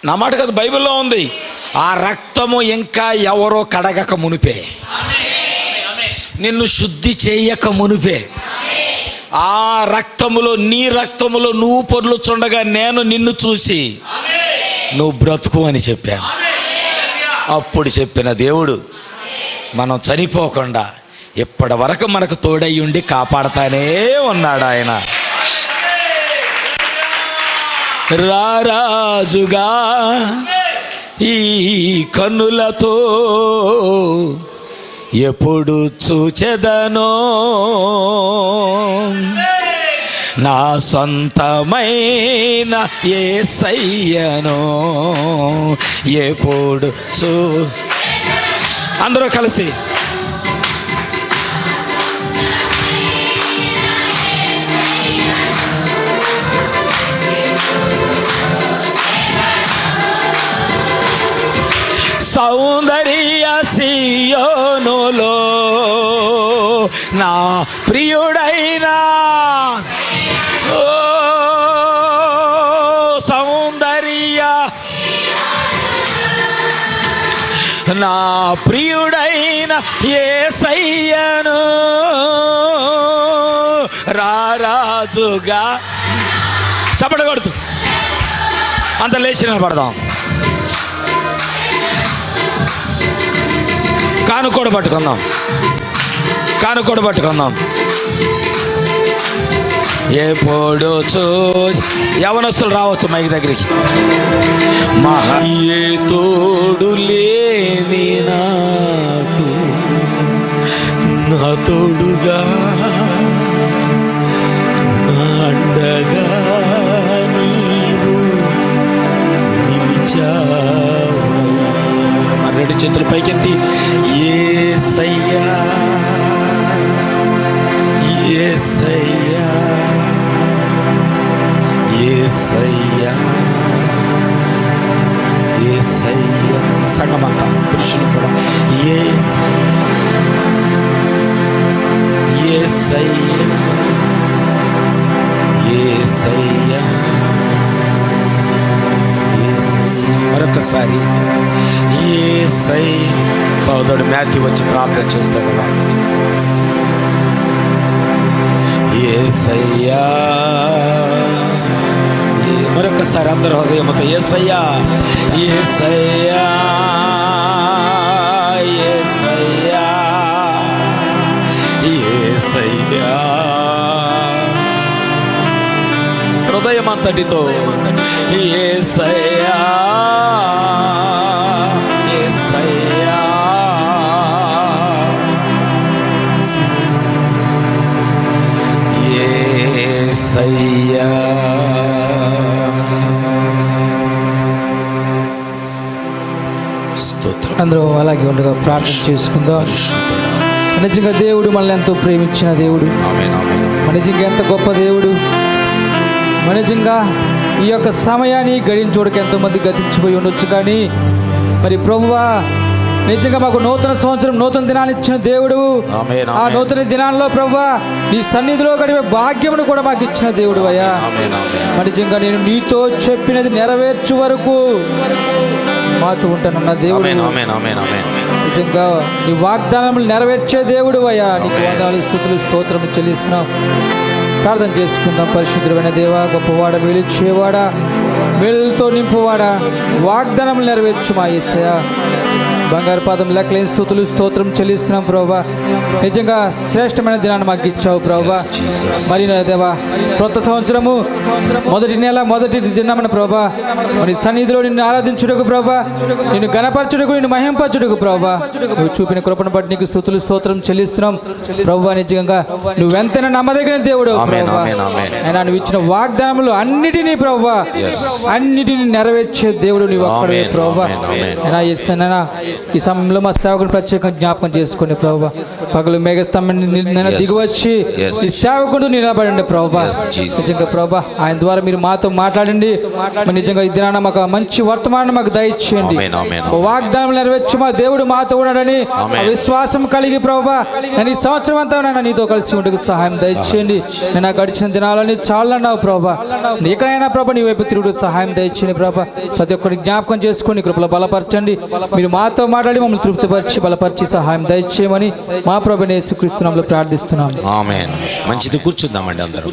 S1: నా మాట కాదు, బైబిల్లో ఉంది. ఆ రక్తము ఇంకా ఎవరో కడగక మునిపే, నిన్ను శుద్ధి చేయక మునిపే, ఆ రక్తములో, నీ రక్తములో నువ్వు పొర్లుచుండగా నేను నిన్ను చూసి నువ్వు బ్రతుకు అని చెప్పాను. అప్పుడు చెప్పిన దేవుడు మనం చనిపోకుండా ఇప్పటి వరకు మనకు తోడై ఉండి కాపాడతానే ఉన్నాడు. ఆయన రారాజుగా ఈ కన్నులతో ఎప్పుడు చూచెదనో, నా సొంతమైన యేసయ్యను ఎప్పుడు అందరూ కలిసి సౌందర్య సియోనులో నా ప్రియుడైనా, ఓ సౌందర్య నా ప్రియుడైన యేసయ్యను రారాజుగా. చప్పట్లు కొడుతూ అంత లేచి నిలబడదాం. కానుకోడ పట్టుకుందాం. ఎప్పుడు యవనస్తులు రావచ్చు మైకి దగ్గరికి. ఏ తోడు లేని నాకు నా తోడుగా, నా అండగా నీవు నిలిచావు. 2 చేతులు పైకెత్తి యేసయ్యా, యేసయ్యా, యేసయ్యా, యేసయ్యా. సంగమంతా పురుషులు కూడా యేసయ్యా, యేసయ్యా, మరొకసారి యేసయ్యా. సోదరుడు మాథ్యూ వచ్చి ప్రార్థన చేస్తాడు. యేసయ్యా, మరొకసారి అందరూ హృదయంతో యేసయ్యా, యేసయ్యా, యేసయ్యా, యేసయ్యా. హృదయమంతటితో యేసయ్యా, యేసయ్యా, యేసయ్యా. స్తోత్రం.
S2: అందరూ అలాగే ఉండగా ప్రార్థన చేసుకుందాం. నిజంగా దేవుడు మనల్ని ఎంతో ప్రేమించిన దేవుడు, నిజంగా ఎంత గొప్ప దేవుడు. నిజంగా ఈ యొక్క సమయాన్ని గడించోడికి ఎంతోమంది గతించిపోయి ఉండొచ్చు, కానీ మరి ప్రభువా నిజంగా మాకు నూతన సంవత్సరం, నూతన దినాన్ని ఇచ్చిన దేవుడు. ఆ నూతన దినాల్లో ప్రభువా నీ సన్నిధిలో గడిపే భాగ్యమును కూడా మాకు ఇచ్చిన దేవుడు అయ్యా. నిజంగా నేను నీతో చెప్పినది నెరవేర్చు వరకు మాతో ఉంటానన్న దేవుడు. నిజంగా నీ వాగ్దానములు నెరవేర్చే దేవుడు అయ్యా. నీకు వందనాలు, స్తుతులు, స్తోత్రము చెల్లిస్తున్నాం. ప్రార్థన చేసుకుందాం. పరిశుద్ధుడైన దేవా, గొప్పవాడ, మేలుచేవాడా, మేలుతో నింపువాడా, వాగ్దానములు నెరవేర్చు మా యేసయ్యా. బంగారు పాదం లెక్కలేని స్తుతులు స్తోత్రం చెల్లిస్తున్నాం ప్రభా. నిజంగా శ్రేష్టమైన దినాన్ని మాకు ఇచ్చావు ప్రభా. మరి నా దేవా, కొత్త సంవత్సరము మొదటి నెల మొదటి దినమని ప్రభా, మరి సన్నిధిలో నిన్ను ఆరాధించుటకు ప్రభా, నిన్ను గణపరచుటకు, నిన్ను మహింపరచుటకు ప్రభా, నువ్వు చూపిన కృపను బట్టి నీకు స్తుతులు స్తోత్రం చెల్లిస్తున్నాం ప్రభా. నిజంగా నువ్వెంతైనా నమ్మదగిన దేవుడు ప్రభా. అయినా నువ్వు ఇచ్చిన వాగ్దానములు అన్నిటినీ ప్రభా, అన్నిటినీ నెరవేర్చే దేవుడు నీవు ఒక్కడే ప్రభా. అయినా ఎస్సైనా ఈ సమయంలో మా సేవకుని ప్రత్యేకంగా జ్ఞాపకం చేసుకుని ప్రభా, పగలు మేఘస్తంభం దిగివచ్చి ఈ సేవకుడు నిలబడండి ప్రభా. నిజంగా ప్రభా, ఆయన ద్వారా మీరు మాతో మాట్లాడండి. మరి నిజంగా ఈ దినాన మాకు మంచి వర్తమానం మాకు దయచేయండి. వాగ్దానం నెరవేర్చి మా దేవుడు మాతో ఉన్నాడని విశ్వాసం కలిగి ప్రభా, నేను ఈ సంవత్సరం అంతా నన్ను నీతో కలిసి ఉండకు సహాయం దయచేయండి. నేను గడిచిన దినాలని చాలన్నావు ప్రభా. ఎక్కడైనా ప్రభా నీ వైపు తిరుగుడు సహాయం దయచేయండి ప్రభా. ప్రతి ఒక్కరిని జ్ఞాపకం చేసుకొని కృపలో బలపరచండి. మీరు మాతో మాట్లాడి మమ్మల్ని తృప్తిపరిచి బలపరిచి సహాయం దయచేయమని మా ప్రభుని యేసుక్రీస్తు నామములో ప్రార్థిస్తున్నాము.
S1: ఆమేన్. మంచిది, కూర్చుందామండి అందరూ.